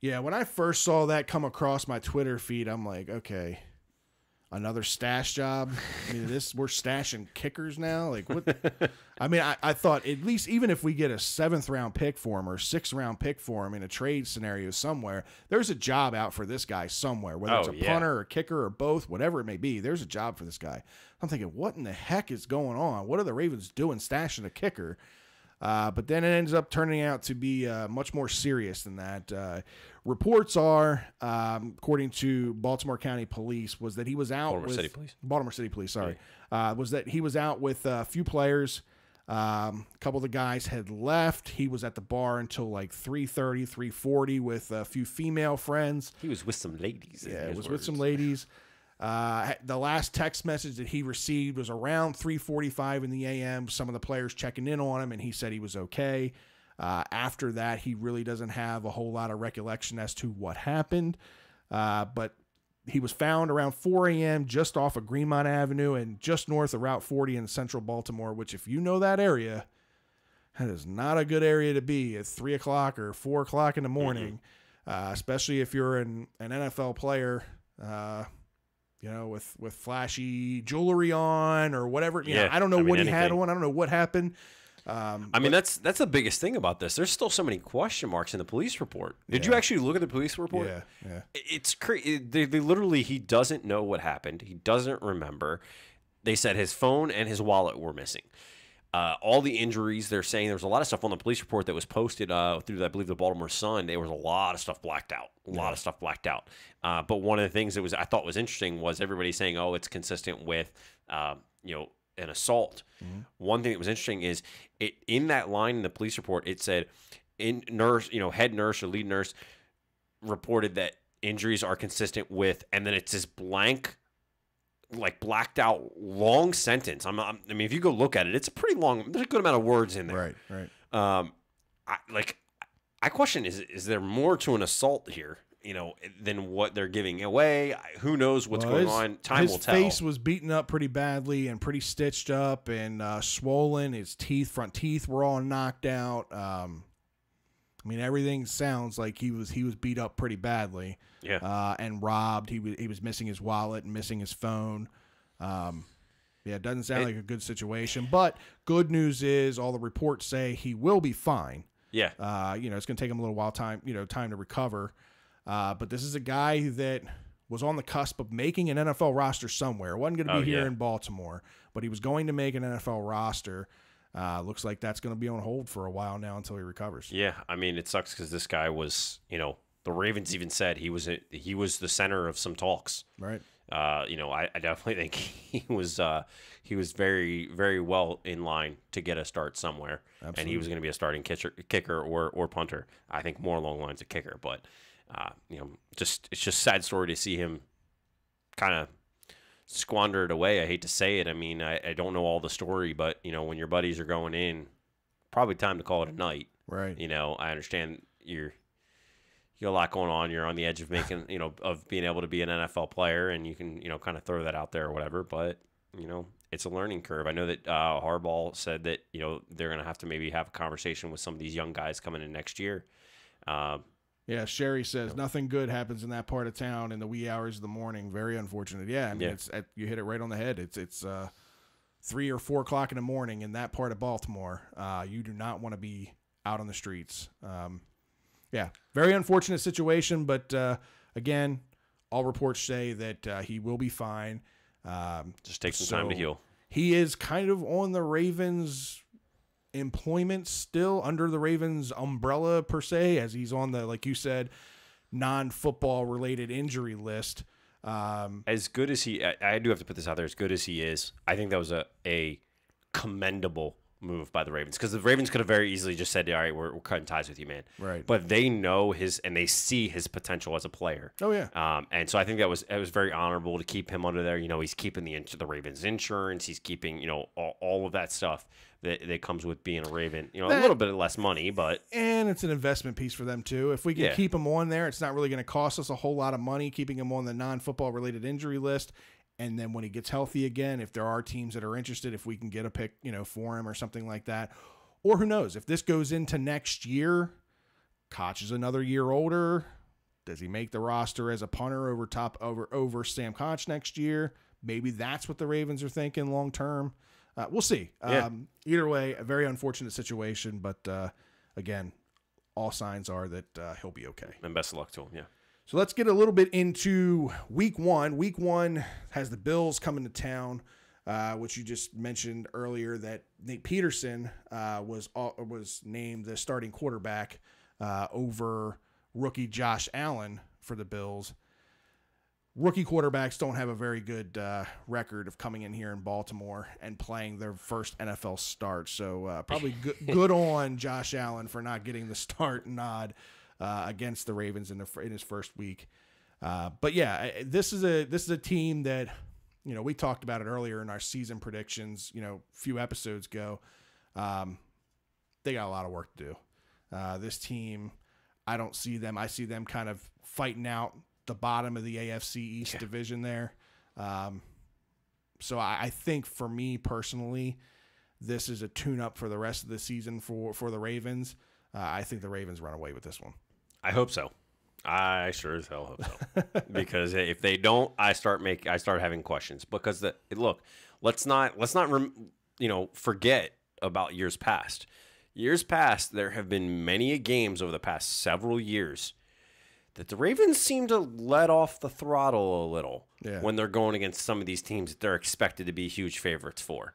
Yeah, when I first saw that come across my Twitter feed, I'm like, okay, another stash job. We're stashing kickers now. Like what? I thought at least even if we get a 7th round pick for him or 6th round pick for him in a trade scenario somewhere, there's a job out for this guy somewhere, whether it's a punter or a kicker or both, whatever it may be. There's a job for this guy. I'm thinking, what in the heck is going on? What are the Ravens doing stashing a kicker? But then it ends up turning out to be much more serious than that. Reports are, according to Baltimore County Police, was that he was out Baltimore City Police, sorry. Was that he was out with a few players. A couple of the guys had left. He was at the bar until like 3:30, 3:40 with a few female friends. He was with some ladies. Yeah, it was with some ladies. The last text message that he received was around 3:45 in the a.m. Some of the players checking in on him, and he said he was okay. After that, he really doesn't have a whole lot of recollection as to what happened. But he was found around 4 a.m. just off of Greenmont Avenue and just north of Route 40 in central Baltimore, which if you know that area, that is not a good area to be at 3 o'clock or 4 o'clock in the morning, especially if you're an NFL player, with flashy jewelry on or whatever. I don't know what he had on. I don't know what happened. I mean, that's the biggest thing about this. There's still so many question marks in the police report. Did you actually look at the police report? Yeah. It's crazy. They literally, he doesn't know what happened. He doesn't remember. They said his phone and his wallet were missing. All the injuries, they're saying there was a lot of stuff on the police report that was posted through, I believe, the Baltimore Sun. There was a lot of stuff blacked out. But one of the things that I thought was interesting was everybody saying, oh, it's consistent with, an assault. Mm-hmm. One thing that was interesting is in that line in the police report, it said head nurse or lead nurse reported that injuries are consistent with, and then it's this blank, like blacked out long sentence. I mean, if you go look at it, it's a pretty long. There's a good amount of words in there. Right. I question: is there more to an assault here? Than what they're giving away. Who knows what's going on? Time will tell. His face was beaten up pretty badly and pretty stitched up and swollen. His front teeth were all knocked out. I mean, everything sounds like he was beat up pretty badly. Yeah. And robbed. He was missing his wallet and missing his phone. It doesn't sound like a good situation. But good news is all the reports say he will be fine. Yeah. It's going to take him a little while time to recover. But this is a guy that was on the cusp of making an NFL roster somewhere. It wasn't going to be here in Baltimore, but he was going to make an NFL roster. Looks like that's going to be on hold for a while now until he recovers. Yeah, I mean, it sucks because this guy was, the Ravens even said he was the center of some talks. Right. I definitely think he was very, very well in line to get a start somewhere. Absolutely. And he was going to be a starting kicker or punter. I think more along the lines of kicker, but. It's just a sad story to see him kind of squander it away. I hate to say it. I mean, I don't know all the story, but, when your buddies are going in, probably time to call it a night. Right. I understand you got a lot going on. You're on the edge of making, of being able to be an NFL player, and you can, kind of throw that out there or whatever. But, it's a learning curve. I know that Harbaugh said that, they're going to have to maybe have a conversation with some of these young guys coming in next year. Yeah, Sherry says nothing good happens in that part of town in the wee hours of the morning. Very unfortunate. Yeah, I mean, you hit it right on the head. It's 3 or 4 o'clock in the morning in that part of Baltimore. You do not want to be out on the streets. Very unfortunate situation, but again, all reports say that he will be fine. Just take some time to heal. He is kind of on the Ravens' employment still, under the Ravens umbrella per se, as he's on the, like you said, non-football related injury list. As good as I do have to put this out there, as good as he is, I think that was a commendable move by the Ravens, because the Ravens could have very easily just said, all right, we're cutting ties with you, man. Right. But they know and they see his potential as a player. Oh, yeah. And so I think it was very honorable to keep him under there. He's keeping the Ravens insurance. He's keeping, all of that stuff that comes with being a Raven. A little bit less money, but. And it's an investment piece for them, too. If we can keep him on there, it's not really going to cost us a whole lot of money keeping him on the non-football related injury list. And then when he gets healthy again, if there are teams that are interested, if we can get a pick, for him or something like that. Or who knows, if this goes into next year, Koch is another year older. Does he make the roster as a punter over Sam Koch next year? Maybe that's what the Ravens are thinking long term. We'll see. Yeah. Either way, a very unfortunate situation, but again, all signs are that he'll be okay. And best of luck to him, yeah. So let's get a little bit into week one. Week one has the Bills coming to town, which you just mentioned earlier that Nate Peterson was named the starting quarterback over rookie Josh Allen for the Bills. Rookie quarterbacks don't have a very good record of coming in here in Baltimore and playing their first NFL start. So probably good on Josh Allen for not getting the start nod against the Ravens in his first week. But yeah, this is a team that, we talked about it earlier in our season predictions, a few episodes ago. They got a lot of work to do. This team, I see them kind of fighting out the bottom of the AFC East division there. So I think for me personally, this is a tune-up for the rest of the season for the Ravens. I think the Ravens run away with this one. I hope so. I sure as hell hope so. Because if they don't, I start having questions. Because let's not forget about years past. Years past, there have been many games over the past several years that the Ravens seem to let off the throttle a little when they're going against some of these teams that they're expected to be huge favorites for.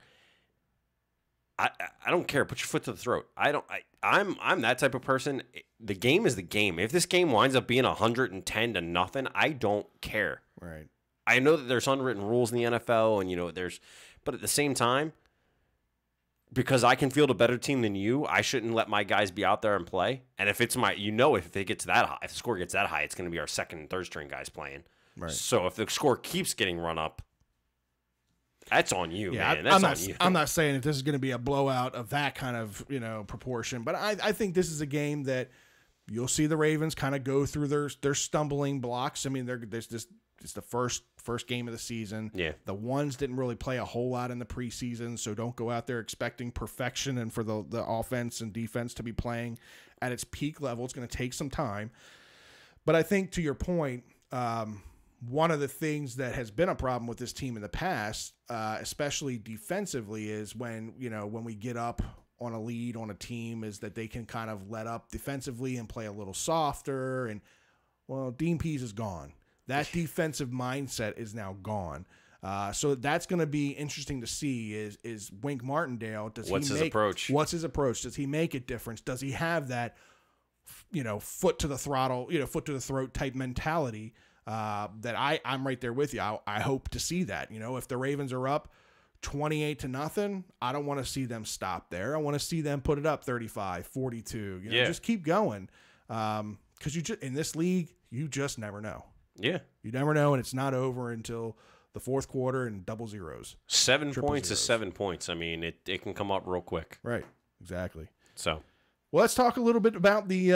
I don't care. Put your foot to the throat. I'm that type of person. The game is the game. If this game winds up being 110-0, I don't care. Right. I know that there's unwritten rules in the NFL, and but at the same time, because I can field a better team than you, I shouldn't let my guys be out there and play. And if it's if it gets that high, if the score gets that high, it's going to be our second and third string guys playing. Right. So if the score keeps getting run up, that's on you, man. That's on you. I'm not saying that this is going to be a blowout of that kind of proportion, but I think this is a game that you'll see the Ravens kind of go through their stumbling blocks. I mean, it's the first game of the season. Yeah. The ones didn't really play a whole lot in the preseason, so don't go out there expecting perfection and for the offense and defense to be playing at its peak level. It's going to take some time. But I think to your point, one of the things that has been a problem with this team in the past, especially defensively, is when we get up on a lead on a team, is that they can kind of let up defensively and play a little softer. And, well, Dean Pease is gone. That defensive mindset is now gone. So that's going to be interesting to see is Wink Martindale. What's his approach? What's his approach? Does he make a difference? Does he have that, foot to the throttle, foot to the throat type mentality that I'm right there with you. I hope to see that. If the Ravens are up 28-0, I don't want to see them stop there. I want to see them put it up 35, 42. Just keep going. Because in this league, you just never know. Yeah. You never know, and it's not over until the fourth quarter and double zeros. 7 points is 7 points. I mean, it can come up real quick. Right. Exactly. So, well, let's talk a little bit about the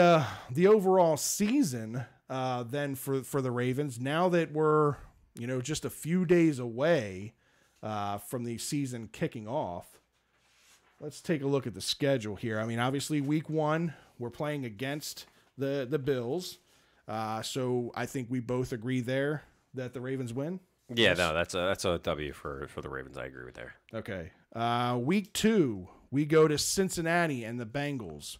overall season then for the Ravens. Now that we're, just a few days away from the season kicking off, let's take a look at the schedule here. I mean, obviously, week 1, we're playing against the Bills. So I think we both agree there that the Ravens win. Yeah, yes. No, that's a W for the Ravens. I agree with there. Okay. Week 2, we go to Cincinnati and the Bengals.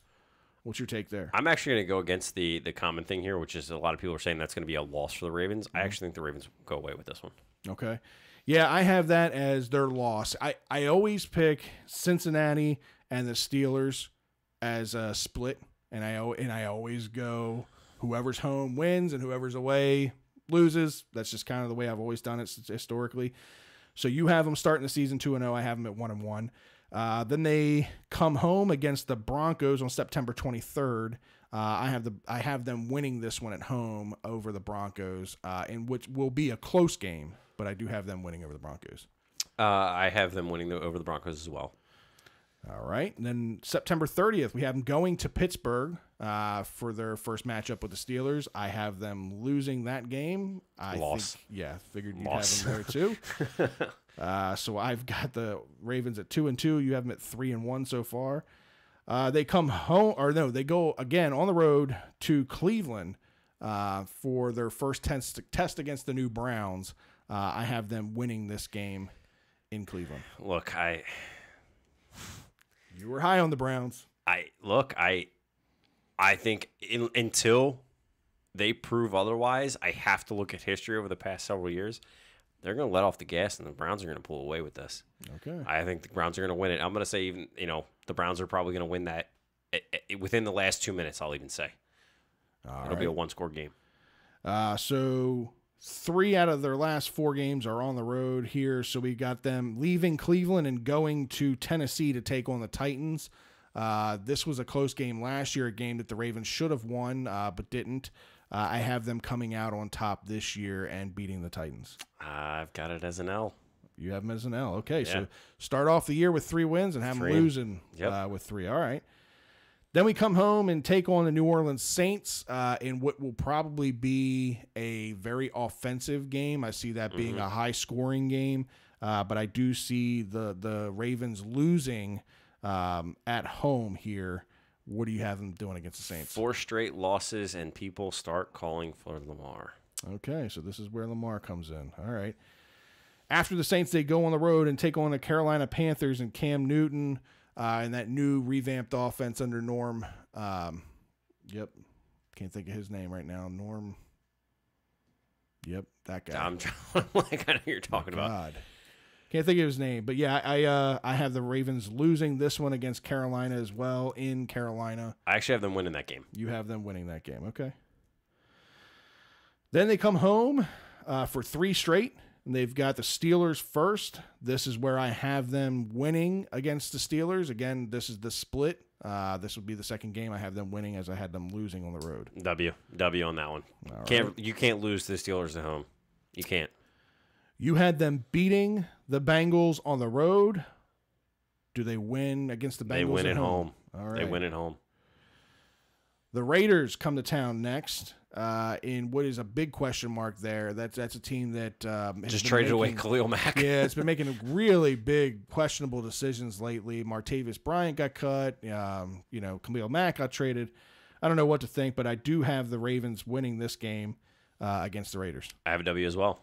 What's your take there? I'm actually going to go against the common thing here, which is a lot of people are saying that's going to be a loss for the Ravens. I actually think the Ravens go away with this one. Okay. Yeah, I have that as their loss. I always pick Cincinnati and the Steelers as a split, and I always go whoever's home wins and whoever's away loses. That's just kind of the way I've always done it historically. So you have them starting the season 2-0. I have them at 1-1. Then they come home against the Broncos on September 23rd. I have them winning this one at home over the Broncos, in which will be a close game, but I do have them winning over the Broncos. I have them winning over the Broncos as well. All right. And then September 30th, we have them going to Pittsburgh for their first matchup with the Steelers. I have them losing that game. Loss. Figured you'd have them there too. So I've got the Ravens at 2-2. You have them at 3-1 so far. They come home, they go again on the road to Cleveland for their first test against the new Browns. I have them winning this game in Cleveland. Look, you were high on the Browns. I think until they prove otherwise, I have to look at history over the past several years. They're going to let off the gas, and the Browns are going to pull away with this. Okay. I think the Browns are going to win it. I'm going to say even the Browns are probably going to win that within the last 2 minutes. I'll even say it'll be a one-score game. So 3 out of their last 4 games are on the road here. So we got them leaving Cleveland and going to Tennessee to take on the Titans. This was a close game last year, a game that the Ravens should have won but didn't. I have them coming out on top this year and beating the Titans. I've got it as an L. You have them as an L. Okay, yeah. So start off the year with 3 wins and have them losing with 3. All right. Then we come home and take on the New Orleans Saints in what will probably be a very offensive game. I see that being a high-scoring game, but I do see the Ravens losing at home here. What do you have them doing against the Saints? 4 straight losses, and people start calling for Lamar. Okay, so this is where Lamar comes in. All right. After the Saints, they go on the road and take on the Carolina Panthers and Cam Newton. and that new revamped offense under Norm. Yep. Can't think of his name right now. Norm. Yep, that guy. I'm trying, like, I know who you're talking about. God. Can't think of his name. But yeah, I have the Ravens losing this one against Carolina as well in Carolina. I actually have them winning that game. You have them winning that game. Okay. Then they come home for 3 straight. And they've got the Steelers first. This is where I have them winning against the Steelers. Again, this is the split. This would be the second game I have them winning, as I had them losing on the road. W on that one. You can't lose to the Steelers at home. You can't. You had them beating the Bengals on the road. Do they win against the Bengals? They win at home. All right. They win at home. The Raiders come to town next. In what is a big question mark there. That's a team that just traded away Khalil Mack. Yeah, it's been making really big questionable decisions lately. Martavis Bryant got cut. Khalil Mack got traded. I don't know what to think, but I do have the Ravens winning this game against the Raiders. I have a W as well.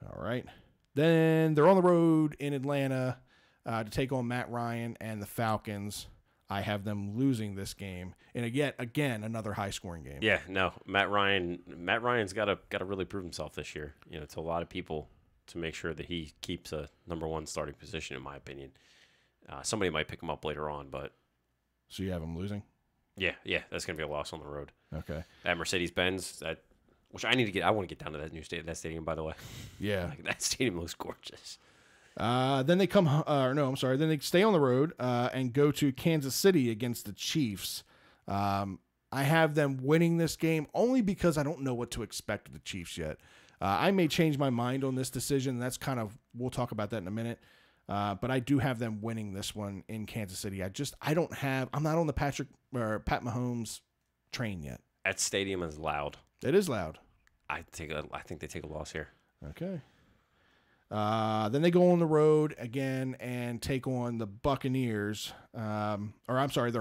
All right. Then they're on the road in Atlanta to take on Matt Ryan and the Falcons. I have them losing this game, and again another high-scoring game. Yeah, no, Matt Ryan's got to really prove himself this year. To a lot of people, to make sure that he keeps a number 1 starting position, in my opinion. Somebody might pick him up later on, but so you have him losing. Yeah, that's gonna be a loss on the road. Okay. At Mercedes-Benz, which I need to get. I want to get down to that stadium, by the way. Yeah, that stadium looks gorgeous. Then they Then they stay on the road and go to Kansas City against the Chiefs. I have them winning this game only because I don't know what to expect of the Chiefs yet. I may change my mind on this decision. That's we'll talk about that in a minute. But I do have them winning this one in Kansas City. I'm not on the Pat Mahomes train yet. That stadium is loud. It is loud. I think they take a loss here. Okay. Then they go on the road again and take on the Buccaneers. They're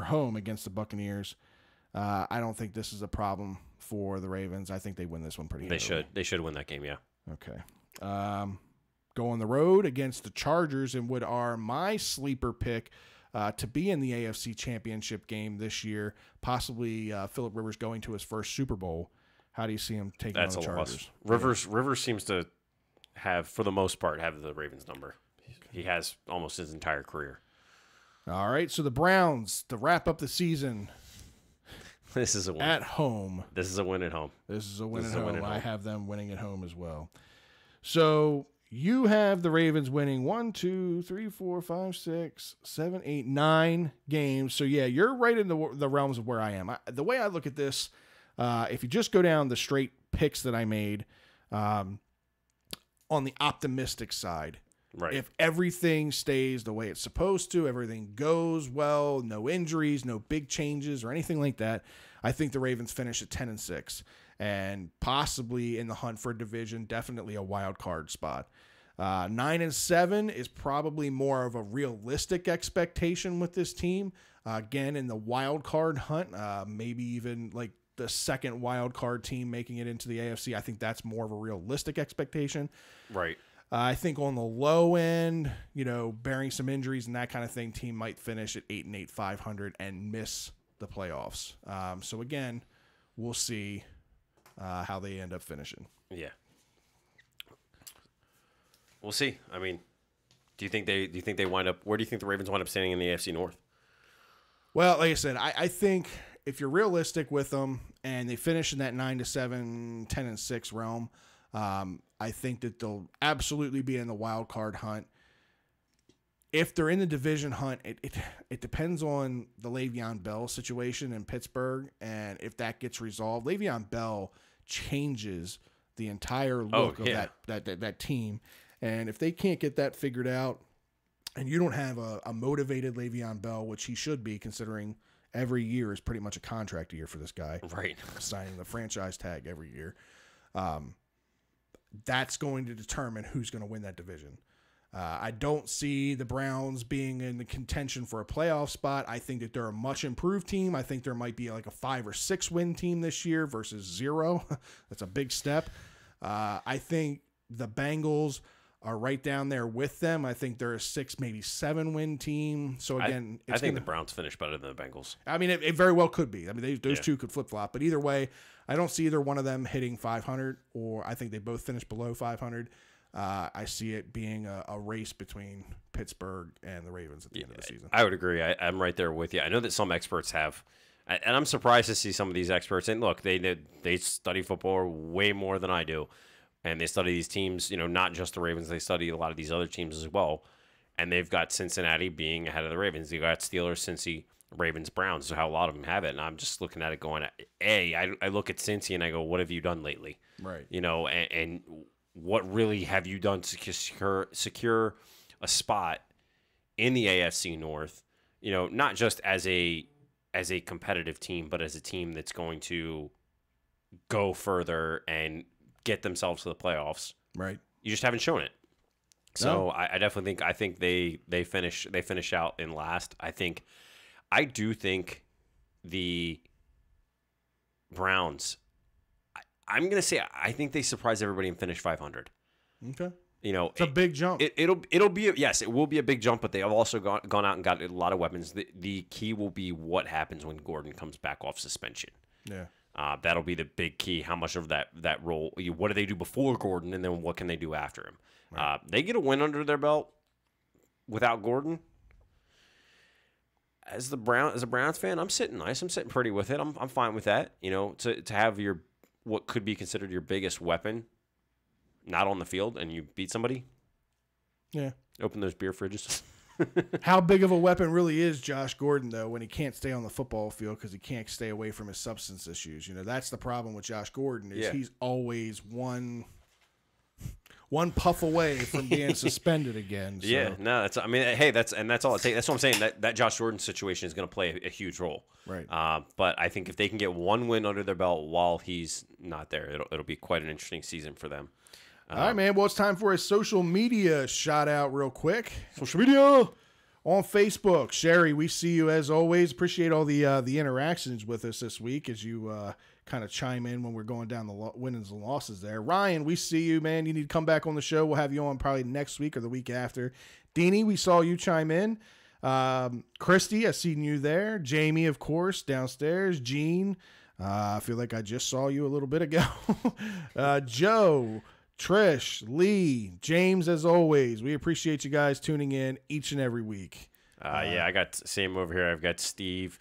home against the Buccaneers. I don't think this is a problem for the Ravens. I think they win this one pretty handily. They should win that game, yeah. Okay. Go on the road against the Chargers in what are my sleeper pick to be in the AFC Championship game this year. Possibly Phillip Rivers going to his first Super Bowl. How do you see him taking on the Chargers? Rivers seems to for the most part, have the Ravens number. He has almost his entire career. All right, so the Browns, to wrap up the season, this is a win. At home. This is a win at home. This is a win at home. I have them winning at home as well. So you have the Ravens winning 1, 2, 3, 4, 5, 6, 7, 8, 9 games. So, yeah, you're right in the realms of where I am. The way I look at this, if you just go down the straight picks that I made, on the optimistic side, right? If everything stays the way it's supposed to, everything goes well, no injuries, no big changes or anything like that, I think the Ravens finish at 10-6 and possibly in the hunt for a division, definitely a wild card spot. 9-7 is probably more of a realistic expectation with this team. Again, in the wild card hunt, maybe even like the second wild card team making it into the AFC. I think that's more of a realistic expectation. Right. I think on the low end, bearing some injuries and that kind of thing, team might finish at 8-8, 500 and miss the playoffs. So again, we'll see how they end up finishing. Yeah. We'll see. I mean, do you think they wind up? Where do you think the Ravens wind up standing in the AFC North? Well, like I said, I think if you're realistic with them and they finish in that 9-7, 10-6 realm, I think that they'll absolutely be in the wild card hunt. If they're in the division hunt, it depends on the Le'Veon Bell situation in Pittsburgh, and if that gets resolved, Le'Veon Bell changes the entire look of that team. And if they can't get that figured out, and you don't have a motivated Le'Veon Bell, which he should be, considering every year is pretty much a contract year for this guy. Right. Signing the franchise tag every year. That's going to determine who's going to win that division. I don't see the Browns being in the contention for a playoff spot. I think that they're a much improved team. I think there might be like a 5 or 6 win team this year versus 0. That's a big step. I think the Bengals are right down there with them. I think they're a 6, maybe 7-win team. So again, I think the Browns finish better than the Bengals. I mean, it very well could be. I mean, those two could flip flop, but either way, I don't see either one of them hitting 500, or I think they both finish below 500. I see it being a race between Pittsburgh and the Ravens at the end of the season. I would agree. I'm right there with you. I know that some experts have, and I'm surprised to see some of these experts. And look, they study football way more than I do. And they study these teams, not just the Ravens. They study a lot of these other teams as well. And they've got Cincinnati being ahead of the Ravens. They got Steelers, Cincy, Ravens, Browns. So how a lot of them have it. And I'm just looking at it going, I look at Cincy and I go, what have you done lately? Right. And what really have you done to secure a spot in the AFC North? Not just as a competitive team, but as a team that's going to go further and get themselves to the playoffs. Right. You just haven't shown it. So I definitely think they finish out in last. I do think the Browns, I'm gonna say I think they surprise everybody and finish 500. Okay. It's a big jump. It'll be it will be a big jump, but they have also gone out and got a lot of weapons. The key will be what happens when Gordon comes back off suspension. Yeah. That'll be the big key. How much of that role? What do they do before Gordon, and then what can they do after him? Right. They get a win under their belt without Gordon. As a Browns fan, I'm sitting nice. I'm sitting pretty with it. I'm fine with that. To have your what could be considered your biggest weapon not on the field and you beat somebody. Yeah. Open those beer fridges. How big of a weapon really is Josh Gordon, though, when he can't stay on the football field because he can't stay away from his substance issues? That's the problem with Josh Gordon is he's always one puff away from being suspended again. So. Yeah, no, that's all it takes. That's what I'm saying. That Josh Gordon situation is going to play a huge role. Right. But I think if they can get one win under their belt while he's not there, it'll be quite an interesting season for them. All right, man. Well, it's time for a social media shout out real quick. Social media on Facebook. Sherry, we see you as always. Appreciate all the interactions with us this week as you kind of chime in when we're going down the winnings and losses there. Ryan, we see you, man. You need to come back on the show. We'll have you on probably next week or the week after. Deanie, we saw you chime in. Christy, I seen you there. Jamie, of course, downstairs. Gene, I feel like I just saw you a little bit ago. Joe, Trish, Lee, James, as always, we appreciate you guys tuning in each and every week. I got same over here. I've got Steve,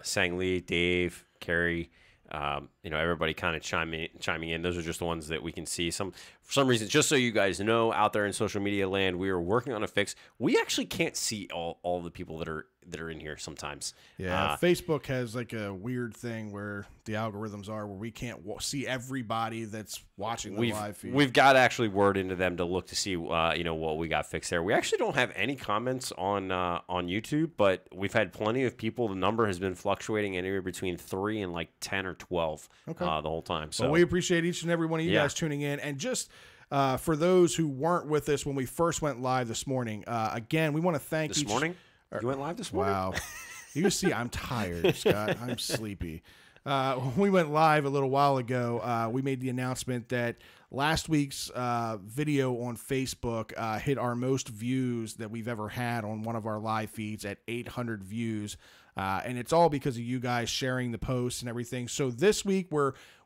Sang Lee, Dave, Carrie, everybody kind of chiming in. Those are just the ones that we can see. For some reason, just so you guys know, out there in social media land, we are working on a fix. We actually can't see all the people that are in here sometimes. Yeah, Facebook has like a weird thing where the algorithms are where we can't see everybody that's watching the live feed. We've got to actually word into them to look to see what we got fixed there. We actually don't have any comments on YouTube, but we've had plenty of people. The number has been fluctuating anywhere between 3 and like 10 or 12 the whole time. So we appreciate each and every one of you guys tuning in. And just for those who weren't with us when we first went live this morning, again, we want to thank this morning. You went live this morning? Wow. You see, I'm tired, Scott. I'm sleepy. We went live a little while ago. We made the announcement that last week's video on Facebook hit our most views that we've ever had on one of our live feeds at 800 views. And it's all because of you guys sharing the posts and everything. So this week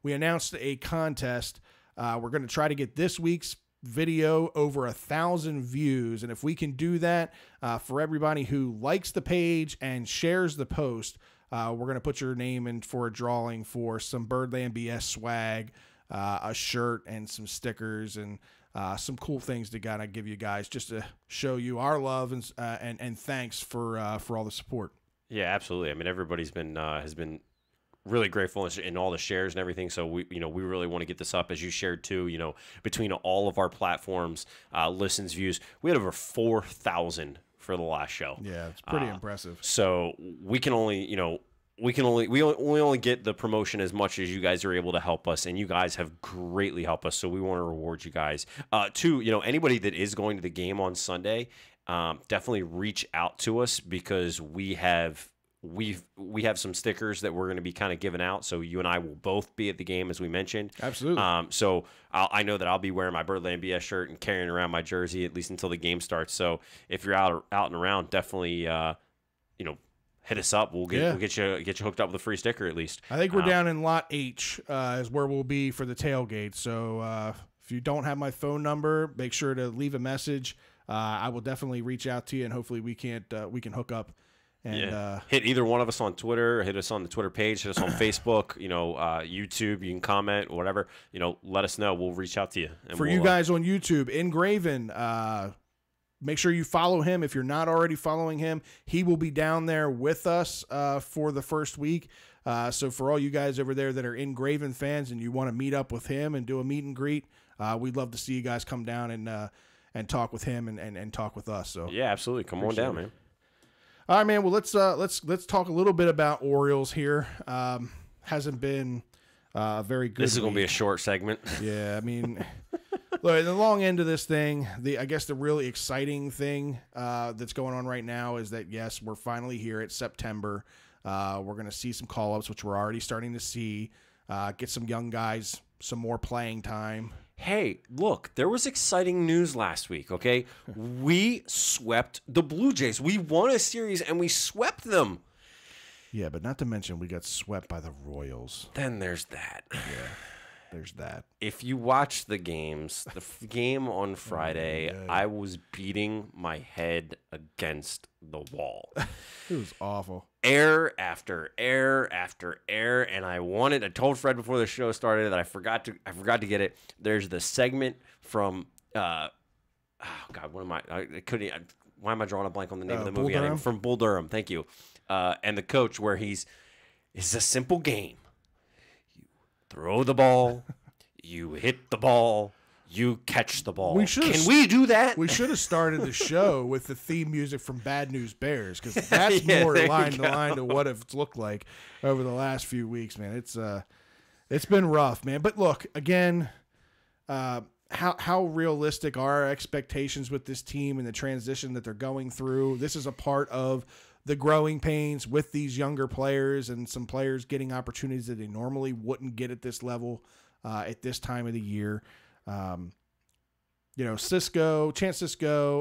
we announced a contest. We're going to try to get this week's video over 1,000 views, and if we can do that for everybody who likes the page and shares the post, we're going to put your name in for a drawing for some Birdland BS swag, a shirt and some stickers and some cool things to kind of give you guys just to show you our love and thanks for all the support. Yeah, absolutely. I mean, everybody's been has been really grateful in all the shares and everything. So we really want to get this up, as you shared too, between all of our platforms, listens, views. We had over 4,000 for the last show. Yeah, it's pretty impressive. So we can only, we only get the promotion as much as you guys are able to help us, and you guys have greatly helped us. So we want to reward you guys. Anybody that is going to the game on Sunday, definitely reach out to us, because we have we have some stickers that we're going to be kind of giving out. So you and I will both be at the game, as we mentioned. Absolutely. So I know that I'll be wearing my Birdland BS shirt and carrying around my jersey at least until the game starts. So if you're out and around, definitely hit us up. We'll get you hooked up with a free sticker at least. I think we're down in Lot H is where we'll be for the tailgate. So if you don't have my phone number, make sure to leave a message. I will definitely reach out to you, and hopefully we can hook up. And hit either one of us on Twitter, hit us on the Twitter page, hit us on Facebook, YouTube, you can comment, whatever, let us know. We'll reach out to you. And for you guys on YouTube, Engraven, make sure you follow him. If you're not already following him, he will be down there with us for the first week. So for all you guys over there that are Engraven fans and you want to meet up with him and do a meet and greet, we'd love to see you guys come down and talk with him and talk with us. So yeah, absolutely. Come on down, man. All right, man. Well, let's talk a little bit about Orioles here. Hasn't been very good. This is going to be a short segment. Yeah, I mean, look, the long end of this thing, I guess the really exciting thing that's going on right now is that, yes, we're finally here. It's September. We're going to see some call-ups, which we're already starting to see. Get some young guys some more playing time. Hey, look, there was exciting news last week, okay? We swept the Blue Jays. We won a series, and we swept them. Yeah, but not to mention we got swept by the Royals. Then there's that. Yeah, there's that. If you watch the games, the game on Friday, I was beating my head against the wall. It was awful. Error after error after error, and I told Fred before the show started that I forgot to get it. There's the segment from why am I drawing a blank on the name of the movie? From Bull Durham. Thank you. And the coach, where it's a simple game. You throw the ball, you hit the ball, you catch the ball. Can we do that? We should have started the show with the theme music from Bad News Bears, because that's more line to what it's looked like over the last few weeks, man. It's been rough, man. But look, again, how realistic are our expectations with this team and the transition that they're going through? This is a part of the growing pains with these younger players and some players getting opportunities that they normally wouldn't get at this level at this time of the year. Chance Cisco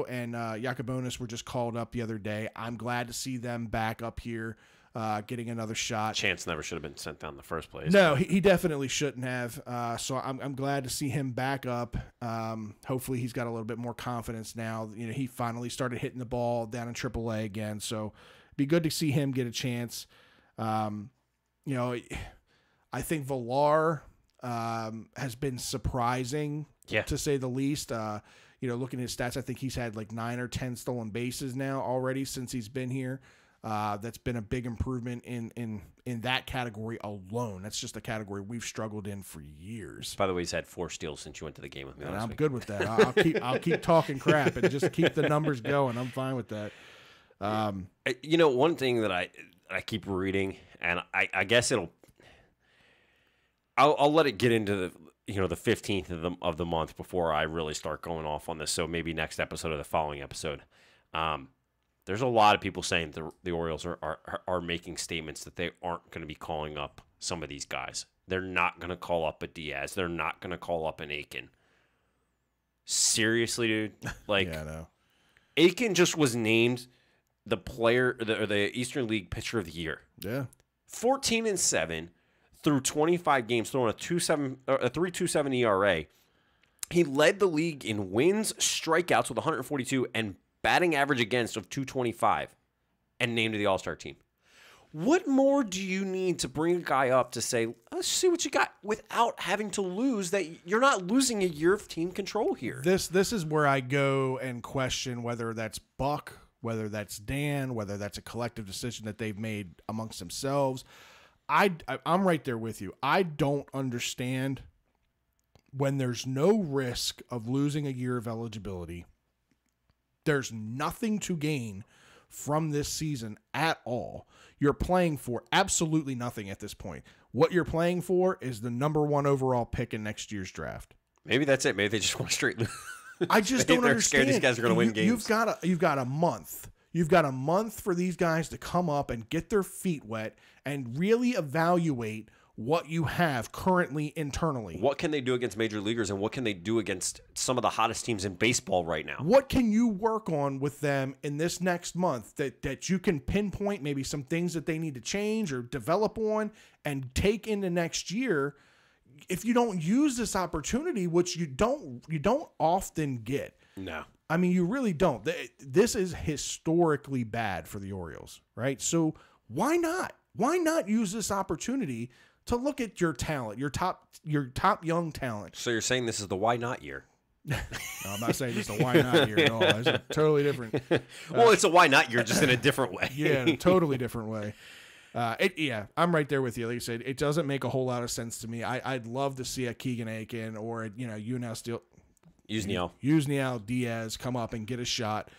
and Yacobonis were just called up the other day. I'm glad to see them back up here, getting another shot. Chance never should have been sent down in the first place. No, he definitely shouldn't have. So I'm glad to see him back up. Hopefully he's got a little bit more confidence now. He finally started hitting the ball down in AAA again. So it'd be good to see him get a chance. I think Villar has been surprising, to say the least. Looking at his stats, I think he's had like 9 or 10 stolen bases now already since he's been here. That's been a big improvement in that category alone. That's just a category we've struggled in for years. By the way, he's had 4 steals since you went to the game with me. And I'm good with that. I'll keep talking crap and just keep the numbers going. I'm fine with that. One thing that I keep reading, and I guess I'll let it get into the 15th of the month before I really start going off on this. So maybe next episode or the following episode. There's a lot of people saying the Orioles are making statements that they aren't going to be calling up some of these guys. They're not going to call up a Diaz. They're not going to call up an Aiken. Seriously, dude? Like, yeah, I know. Aiken just was named the Eastern League Pitcher of the Year. Yeah. 14-7 through 25 games, throwing a 3.27 ERA. He led the league in wins, strikeouts with 142, and batting average against of 225, and named to the All-Star team. What more do you need to bring a guy up to say, let's see what you got, without having to lose, that you're not losing a year of team control here? This is where I go and question whether that's Buck, whether that's Dan, whether that's a collective decision that they've made amongst themselves. I'm right there with you. I don't understand when there's no risk of losing a year of eligibility. There's nothing to gain from this season at all. You're playing for absolutely nothing at this point. What you're playing for is the number 1 overall pick in next year's draft. Maybe that's it. Maybe they just want to straight. I just don't understand. Scared these guys are going to win games. You've got a month. You've got a month for these guys to come up and get their feet wet and really evaluate what you have currently internally. What can they do against major leaguers, and what can they do against some of the hottest teams in baseball right now? What can you work on with them in this next month that you can pinpoint maybe some things that they need to change or develop on and take into next year? If you don't use this opportunity, which you don't often get. No. I mean, you really don't. This is historically bad for the Orioles, right? So why not? Why not use this opportunity to look at your talent, your top young talent? So you're saying this is the why not year? No, I'm not saying this is a why not year at all. It's a totally different. Well, it's a why not year, just in a different way. Yeah, in a totally different way. I'm right there with you. Like I said, it doesn't make a whole lot of sense to me. I'd love to see a Keegan Aiken or Yusniel Diaz come up and get a shot.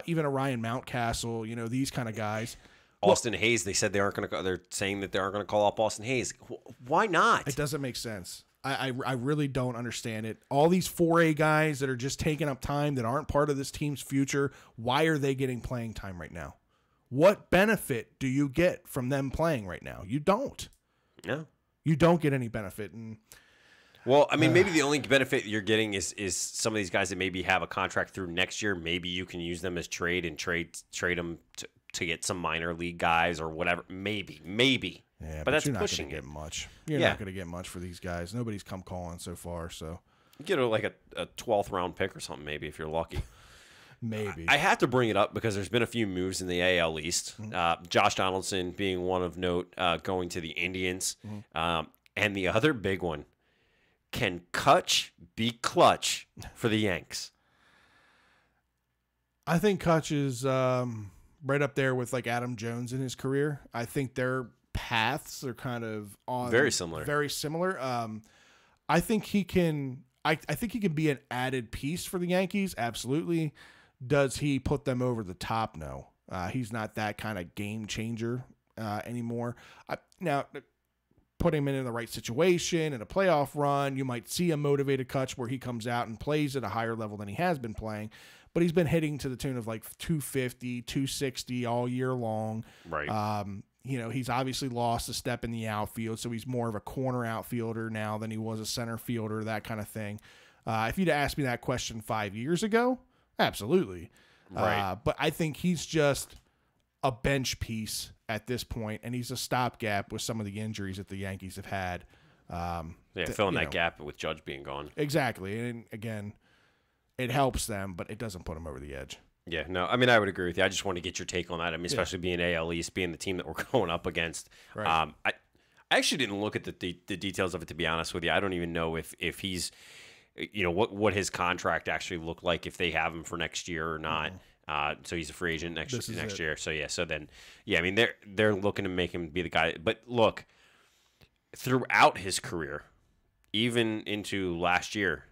Even a Ryan Mountcastle, these kind of guys. Austin Hayes, they said they aren't going to. They're saying that they aren't going to call up Austin Hayes. Why not? It doesn't make sense. I really don't understand it. All these 4A guys that are just taking up time that aren't part of this team's future, why are they getting playing time right now? What benefit do you get from them playing right now? You don't. No. You don't get any benefit. And well, I mean, maybe the only benefit you're getting is some of these guys that maybe have a contract through next year. Maybe you can use them as trade them to get some minor league guys or whatever. Maybe. Yeah, but that's you're not pushing gonna it. Get much. You're not going to get much for these guys. Nobody's come calling so far. So you get like a 12th round pick or something, maybe if you're lucky. Maybe. I have to bring it up because there's been a few moves in the AL East. Josh Donaldson being one of note, going to the Indians. And the other big one, can Kutch be clutch for the Yanks? I think Kutch is right up there with like Adam Jones in his career. I think their paths are kind of very similar. Very similar. I think he can. I think he can be an added piece for the Yankees. Absolutely. Does he put them over the top? No. He's not that kind of game changer anymore. Now, put him in the right situation in a playoff run, you might see a motivated Kutch where he comes out and plays at a higher level than he has been playing. But he's been hitting to the tune of like 250, 260 all year long. Right. He's obviously lost a step in the outfield, so he's more of a corner outfielder now than he was a center fielder, that kind of thing. If you'd asked me that question 5 years ago, absolutely. Right. But I think he's just a bench piece at this point, and he's a stopgap with some of the injuries that the Yankees have had. Filling that gap with Judge being gone. Exactly. And again, it helps them, but it doesn't put them over the edge. Yeah, no, I mean, I would agree with you. I just want to get your take on that. I mean, especially being AL East, being the team that we're going up against. Right. I actually didn't look at the details of it, to be honest with you. I don't even know if he's, what his contract actually looked like, if they have him for next year or not. So he's a free agent next year. So I mean, they're looking to make him be the guy. But look, throughout his career, even into last year,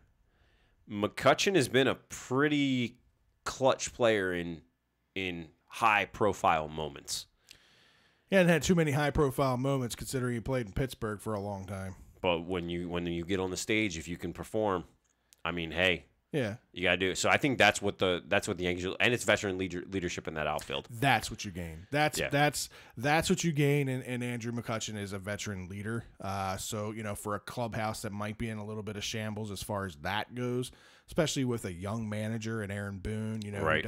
McCutchen has been a pretty clutch player in high profile moments. He hadn't had too many high profile moments considering he played in Pittsburgh for a long time. But when you get on the stage, if you can perform, I mean, hey, yeah, you gotta do it. So I think that's what the Yankees do, and it's veteran leadership in that outfield. That's what you gain. That's what you gain. And Andrew McCutchen is a veteran leader. So for a clubhouse that might be in a little bit of shambles as far as that goes, especially with a young manager and Aaron Boone, right.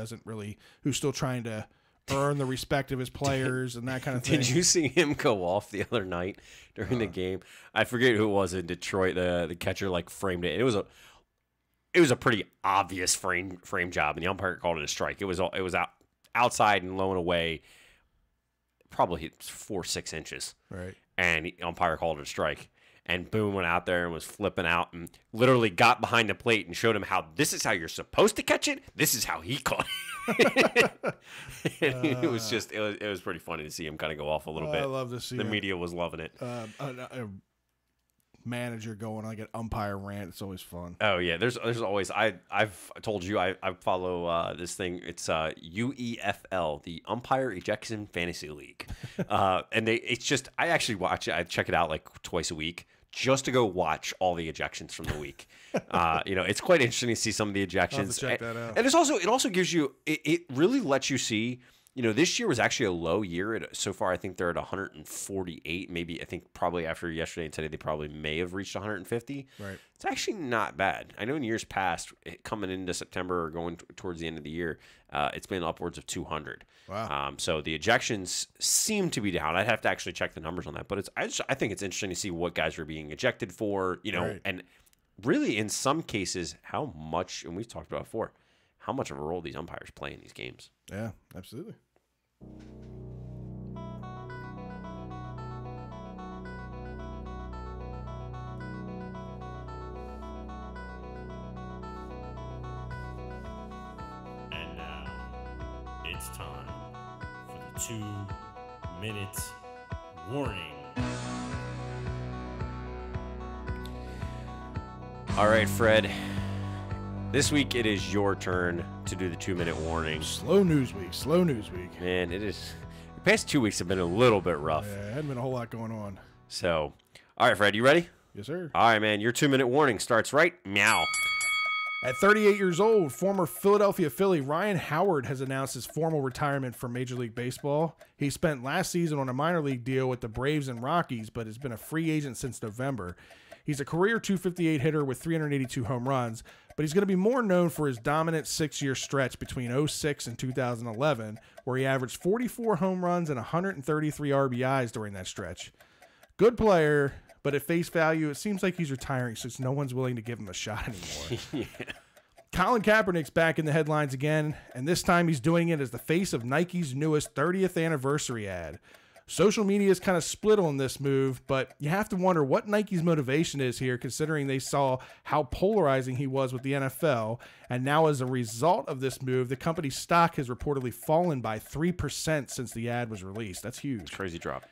who's still trying to earn the respect of his players and that kind of thing. Did you see him go off the other night during the game? I forget who it was in Detroit. The catcher framed it. It was a pretty obvious frame job, and the umpire called it a strike. It was outside and low and away, probably 4-6 inches. Right. And the umpire called it a strike. And Boone went out there and was flipping out and literally got behind the plate and showed him how this is how you're supposed to catch it. This is how he caught it. And it was pretty funny to see him kind of go off a little bit. I love to see the media was loving it. A manager going like an umpire rant. It's always fun. Oh yeah, there's always I've told you I follow this thing. It's UEFL, the Umpire Ejection Fantasy League, and I actually watch it. I check it out like twice a week. just to go watch all the ejections from the week. It's quite interesting to see some of the ejections. I'll have to check that out. And it also gives you, it really lets you see, this year was actually a low year. So far, I think they're at 148. Maybe, I think probably after yesterday and today, they probably may have reached 150. Right. It's actually not bad. I know in years past, coming into September or going towards the end of the year, it's been upwards of 200. Wow. So the ejections seem to be down. I'd have to actually check the numbers on that. But I think it's interesting to see what guys are being ejected for, Right. and really in some cases, how much, and we've talked about before, how much of a role these umpires play in these games. Yeah, absolutely. And now, it's time for the 2-minute warning. All right, Fred. This week it is your turn to do the 2-minute warning. Slow news week. Man, it is. The past 2 weeks have been a little bit rough. Yeah, hadn't been a whole lot going on. So, all right, Fred, you ready? Yes, sir. All right, man. Your 2-minute warning starts right meow. At 38 years old, former Philadelphia Philly Ryan Howard has announced his formal retirement from Major League Baseball. He spent last season on a minor league deal with the Braves and Rockies, but has been a free agent since November. He's a career .258 hitter with 382 home runs, but he's going to be more known for his dominant 6-year stretch between 2006 and 2011, where he averaged 44 home runs and 133 RBIs during that stretch. Good player, but at face value, it seems like he's retiring since no one's willing to give him a shot anymore. Yeah. Colin Kaepernick's back in the headlines again, and this time he's doing it as the face of Nike's newest 30th anniversary ad. Social media is kind of split on this move, but you have to wonder what Nike's motivation is here, considering they saw how polarizing he was with the NFL. And now as a result of this move, the company's stock has reportedly fallen by 3% since the ad was released. That's huge. Crazy drop.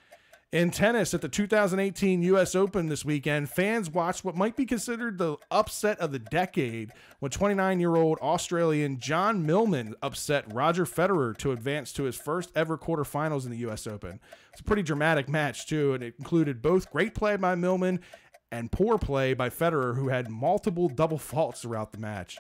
In tennis, at the 2018 U.S. Open this weekend, fans watched what might be considered the upset of the decade when 29-year-old Australian John Millman upset Roger Federer to advance to his first ever quarterfinals in the U.S. Open. It's a pretty dramatic match, too, and it included both great play by Millman and poor play by Federer, who had multiple double faults throughout the match.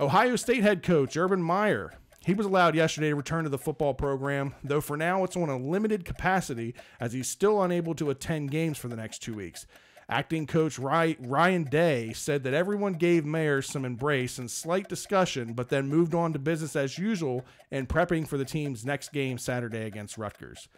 Ohio State head coach Urban Meyer, he was allowed yesterday to return to the football program, though for now it's on a limited capacity as he's still unable to attend games for the next 2 weeks. Acting coach Ryan Day said that everyone gave Meyer some embrace and slight discussion, but then moved on to business as usual in prepping for the team's next game Saturday against Rutgers.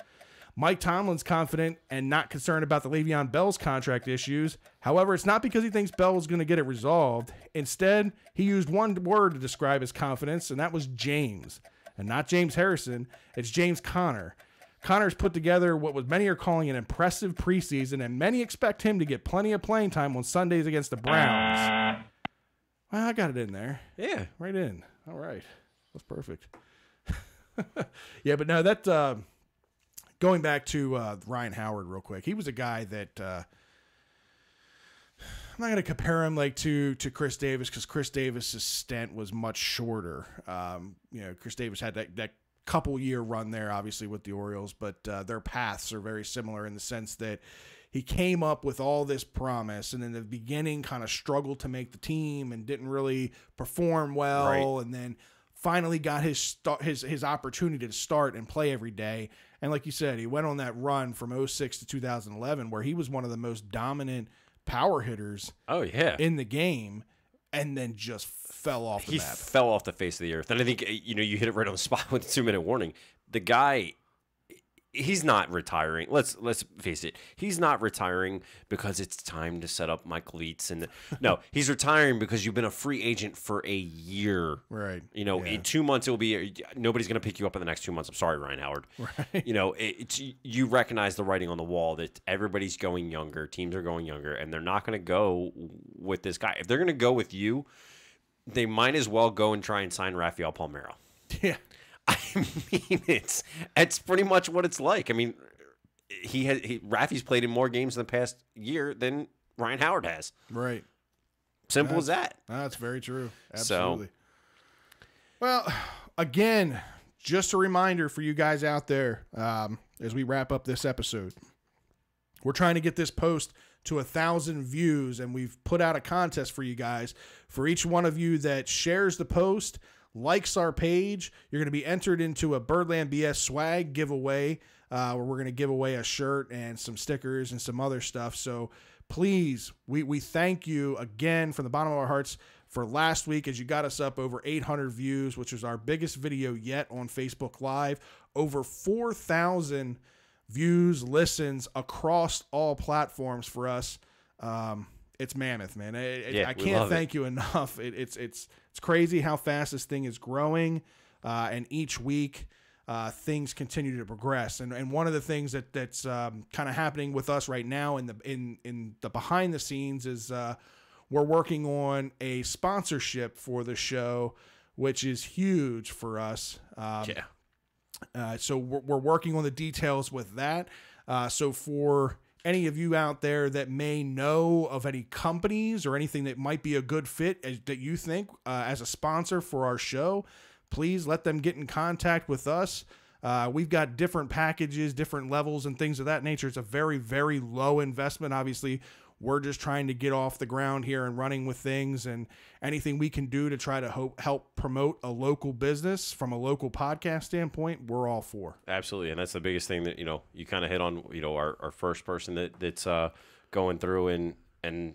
Mike Tomlin's confident and not concerned about the Le'Veon Bell's contract issues. However, it's not because he thinks Bell is going to get it resolved. Instead, he used one word to describe his confidence, and that was James. And not James Harrison, it's James Conner. Conner's put together what many are calling an impressive preseason, and many expect him to get plenty of playing time on Sundays against the Browns. Well, I got it in there. Yeah. Right in. All right. That's perfect. Yeah, but no, that... Going back to Ryan Howard real quick, he was a guy that I'm not going to compare him to Chris Davis because Chris Davis's stint was much shorter. Chris Davis had that couple-year run there, obviously, with the Orioles, but their paths are very similar in the sense that he came up with all this promise and in the beginning kind of struggled to make the team and didn't really perform well, right. And then finally got his opportunity to start and play every day. And like you said, he went on that run from 2006 to 2011 where he was one of the most dominant power hitters in the game and then just fell off the map. He fell off the face of the earth. And I think, you hit it right on the spot with the 2-minute warning. The guy... He's not retiring. Let's face it. He's not retiring because it's time to set up my cleats. No, he's retiring because you've been a free agent for a year. Right. In 2 months, it'll be nobody's going to pick you up in the next 2 months. I'm sorry, Ryan Howard. Right. You recognize the writing on the wall that everybody's going younger. Teams are going younger, and they're not going to go with this guy. If they're going to go with you, they might as well go and try and sign Rafael Palmeiro. Yeah. I mean, it's pretty much what it's like. I mean, Rafi's played in more games in the past year than Ryan Howard has. Right. Simple as that. That's very true. Absolutely. Well, again, just a reminder for you guys out there as we wrap up this episode. We're trying to get this post to 1,000 views, and we've put out a contest for you guys. For each one of you that shares the post, likes our page, you're going to be entered into a Birdland BS swag giveaway, where we're going to give away a shirt and some stickers and some other stuff. So please, we thank you again from the bottom of our hearts for last week, as you got us up over 800 views, which was our biggest video yet on Facebook Live. Over 4,000 views, listens across all platforms for us. It's mammoth, man. I can't thank you enough. It's crazy how fast this thing is growing, and each week things continue to progress. And one of the things that's kind of happening with us right now in the behind the scenes is we're working on a sponsorship for the show, which is huge for us. So we're working on the details with that. So for any of you out there that may know of any companies or anything that might be a good fit that you think as a sponsor for our show, please let them get in contact with us. We've got different packages, different levels and things of that nature. It's a very, very low investment. Obviously, we're just trying to get off the ground here and running with things, and anything we can do to try to help promote a local business from a local podcast standpoint, we're all for. Absolutely. And that's the biggest thing that, you kind of hit on, our first person that's going through and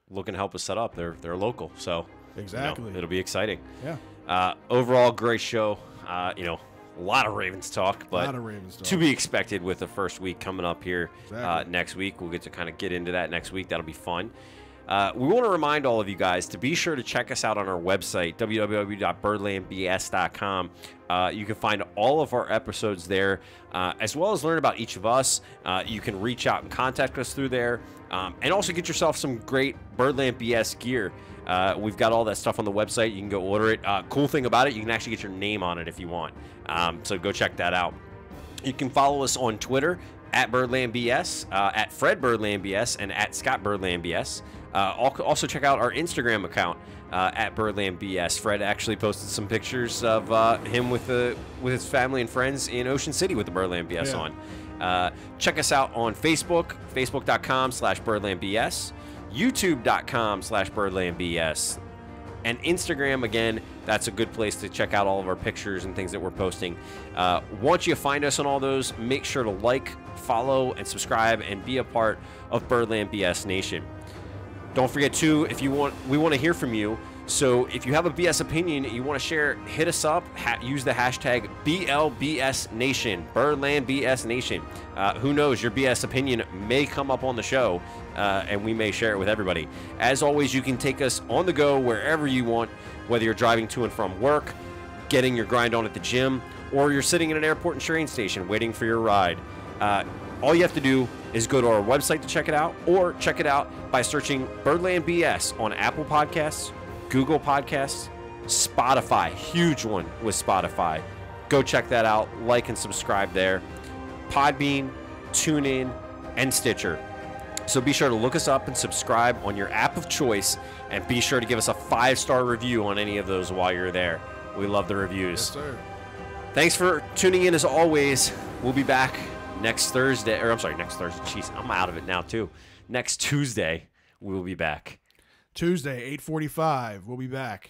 looking to help us set up. They're local. So exactly, it'll be exciting. Yeah. Overall, great show. A lot of Ravens talk, but to be expected with the first week coming up here next week. We'll get to kind of get into that next week. That'll be fun. We want to remind all of you guys to be sure to check us out on our website, www.birdlandbs.com. You can find all of our episodes there, as well as learn about each of us. You can reach out and contact us through there, and also get yourself some great Birdland BS gear. We've got all that stuff on the website. You can go order it. Cool thing about it, you can actually get your name on it if you want. So go check that out. You can follow us on Twitter at BirdlandBS, at FredBirdlandBS, and at ScottBirdlandBS. Also check out our Instagram account at BirdlandBS. Fred actually posted some pictures of him with his family and friends in Ocean City with the Birdland BS on. Check us out on Facebook, facebook.com/BirdlandBS. youtube.com/BirdlandBS, and Instagram. Again, that's a good place to check out all of our pictures and things that we're posting. Once you find us on all those, make sure to like, follow, and subscribe, and be a part of Birdland BS Nation. Don't forget too, we want to hear from you. So if you have a BS opinion you want to share, hit us up. Use the hashtag BLBSNation, Birdland BS Nation. Who knows, your BS opinion may come up on the show, and we may share it with everybody. As always, you can take us on the go wherever you want, whether you're driving to and from work, getting your grind on at the gym, or you're sitting in an airport and train station waiting for your ride. All you have to do is go to our website to check it out, or check it out by searching Birdland BS on Apple Podcasts, Google Podcasts, Spotify. Huge one with Spotify. Go check that out. Like and subscribe there. Podbean, TuneIn, and Stitcher. So be sure to look us up and subscribe on your app of choice, and be sure to give us a 5-star review on any of those while you're there. We love the reviews. Yes, sir. Thanks for tuning in as always. We'll be back next Thursday. Jeez, I'm out of it now too. Next Tuesday, we will be back. Tuesday, 8:45. We'll be back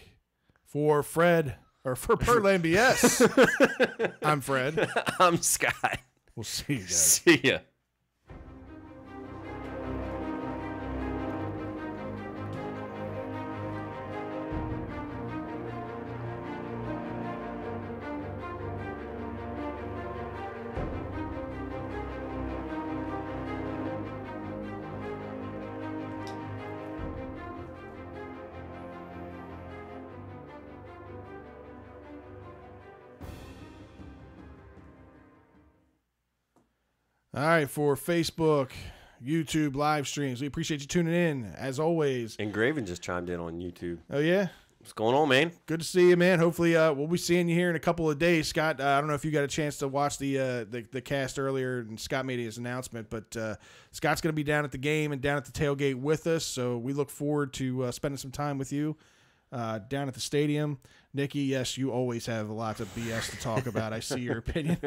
for Birdland BS. I'm Fred. I'm Scott. We'll see you guys. See ya. All right, for Facebook, YouTube live streams, we appreciate you tuning in, as always. And Graven just chimed in on YouTube. Oh, yeah? What's going on, man? Good to see you, man. Hopefully, we'll be seeing you here in a couple of days. Scott, I don't know if you got a chance to watch the cast earlier, and Scott made his announcement, but Scott's going to be down at the game and down at the tailgate with us, so we look forward to spending some time with you down at the stadium. Nikki, yes, you always have lots of BS to talk about. I see your opinion.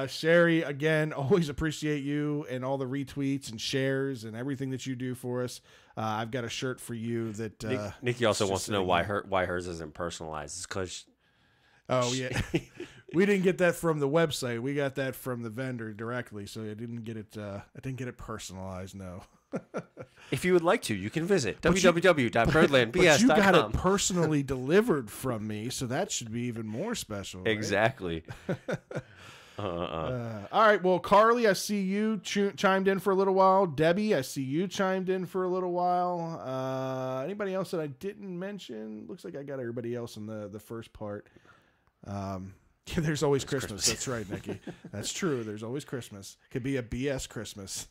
Sherry, again, always appreciate you and all the retweets and shares and everything that you do for us. I've got a shirt for you that Nikki also wants to know why hers isn't personalized. It's because oh yeah, we didn't get that from the website. We got that from the vendor directly, so I didn't get it. I didn't get it personalized. No. If you would like to, you can visit www.birdlandbs.com. But you got it personally delivered from me, so that should be even more special. Right? Exactly. All right. Well, Carly, I see you chimed in for a little while. Debbie, I see you chimed in for a little while. Anybody else that I didn't mention? Looks like I got everybody else in the first part. Yeah, there's always Christmas. That's right, Nikki. That's true. There's always Christmas. Could be a BS Christmas.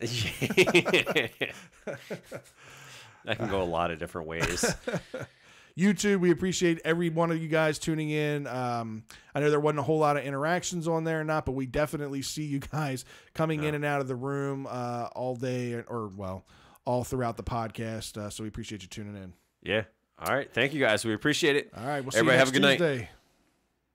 That can go a lot of different ways. YouTube, we appreciate every one of you guys tuning in. I know there wasn't a whole lot of interactions on there or not, but we definitely see you guys coming in and out of the room all day or, well, all throughout the podcast. So we appreciate you tuning in. Yeah. All right. Thank you, guys. We appreciate it. All right. We'll see Everybody you have next a good Tuesday. night.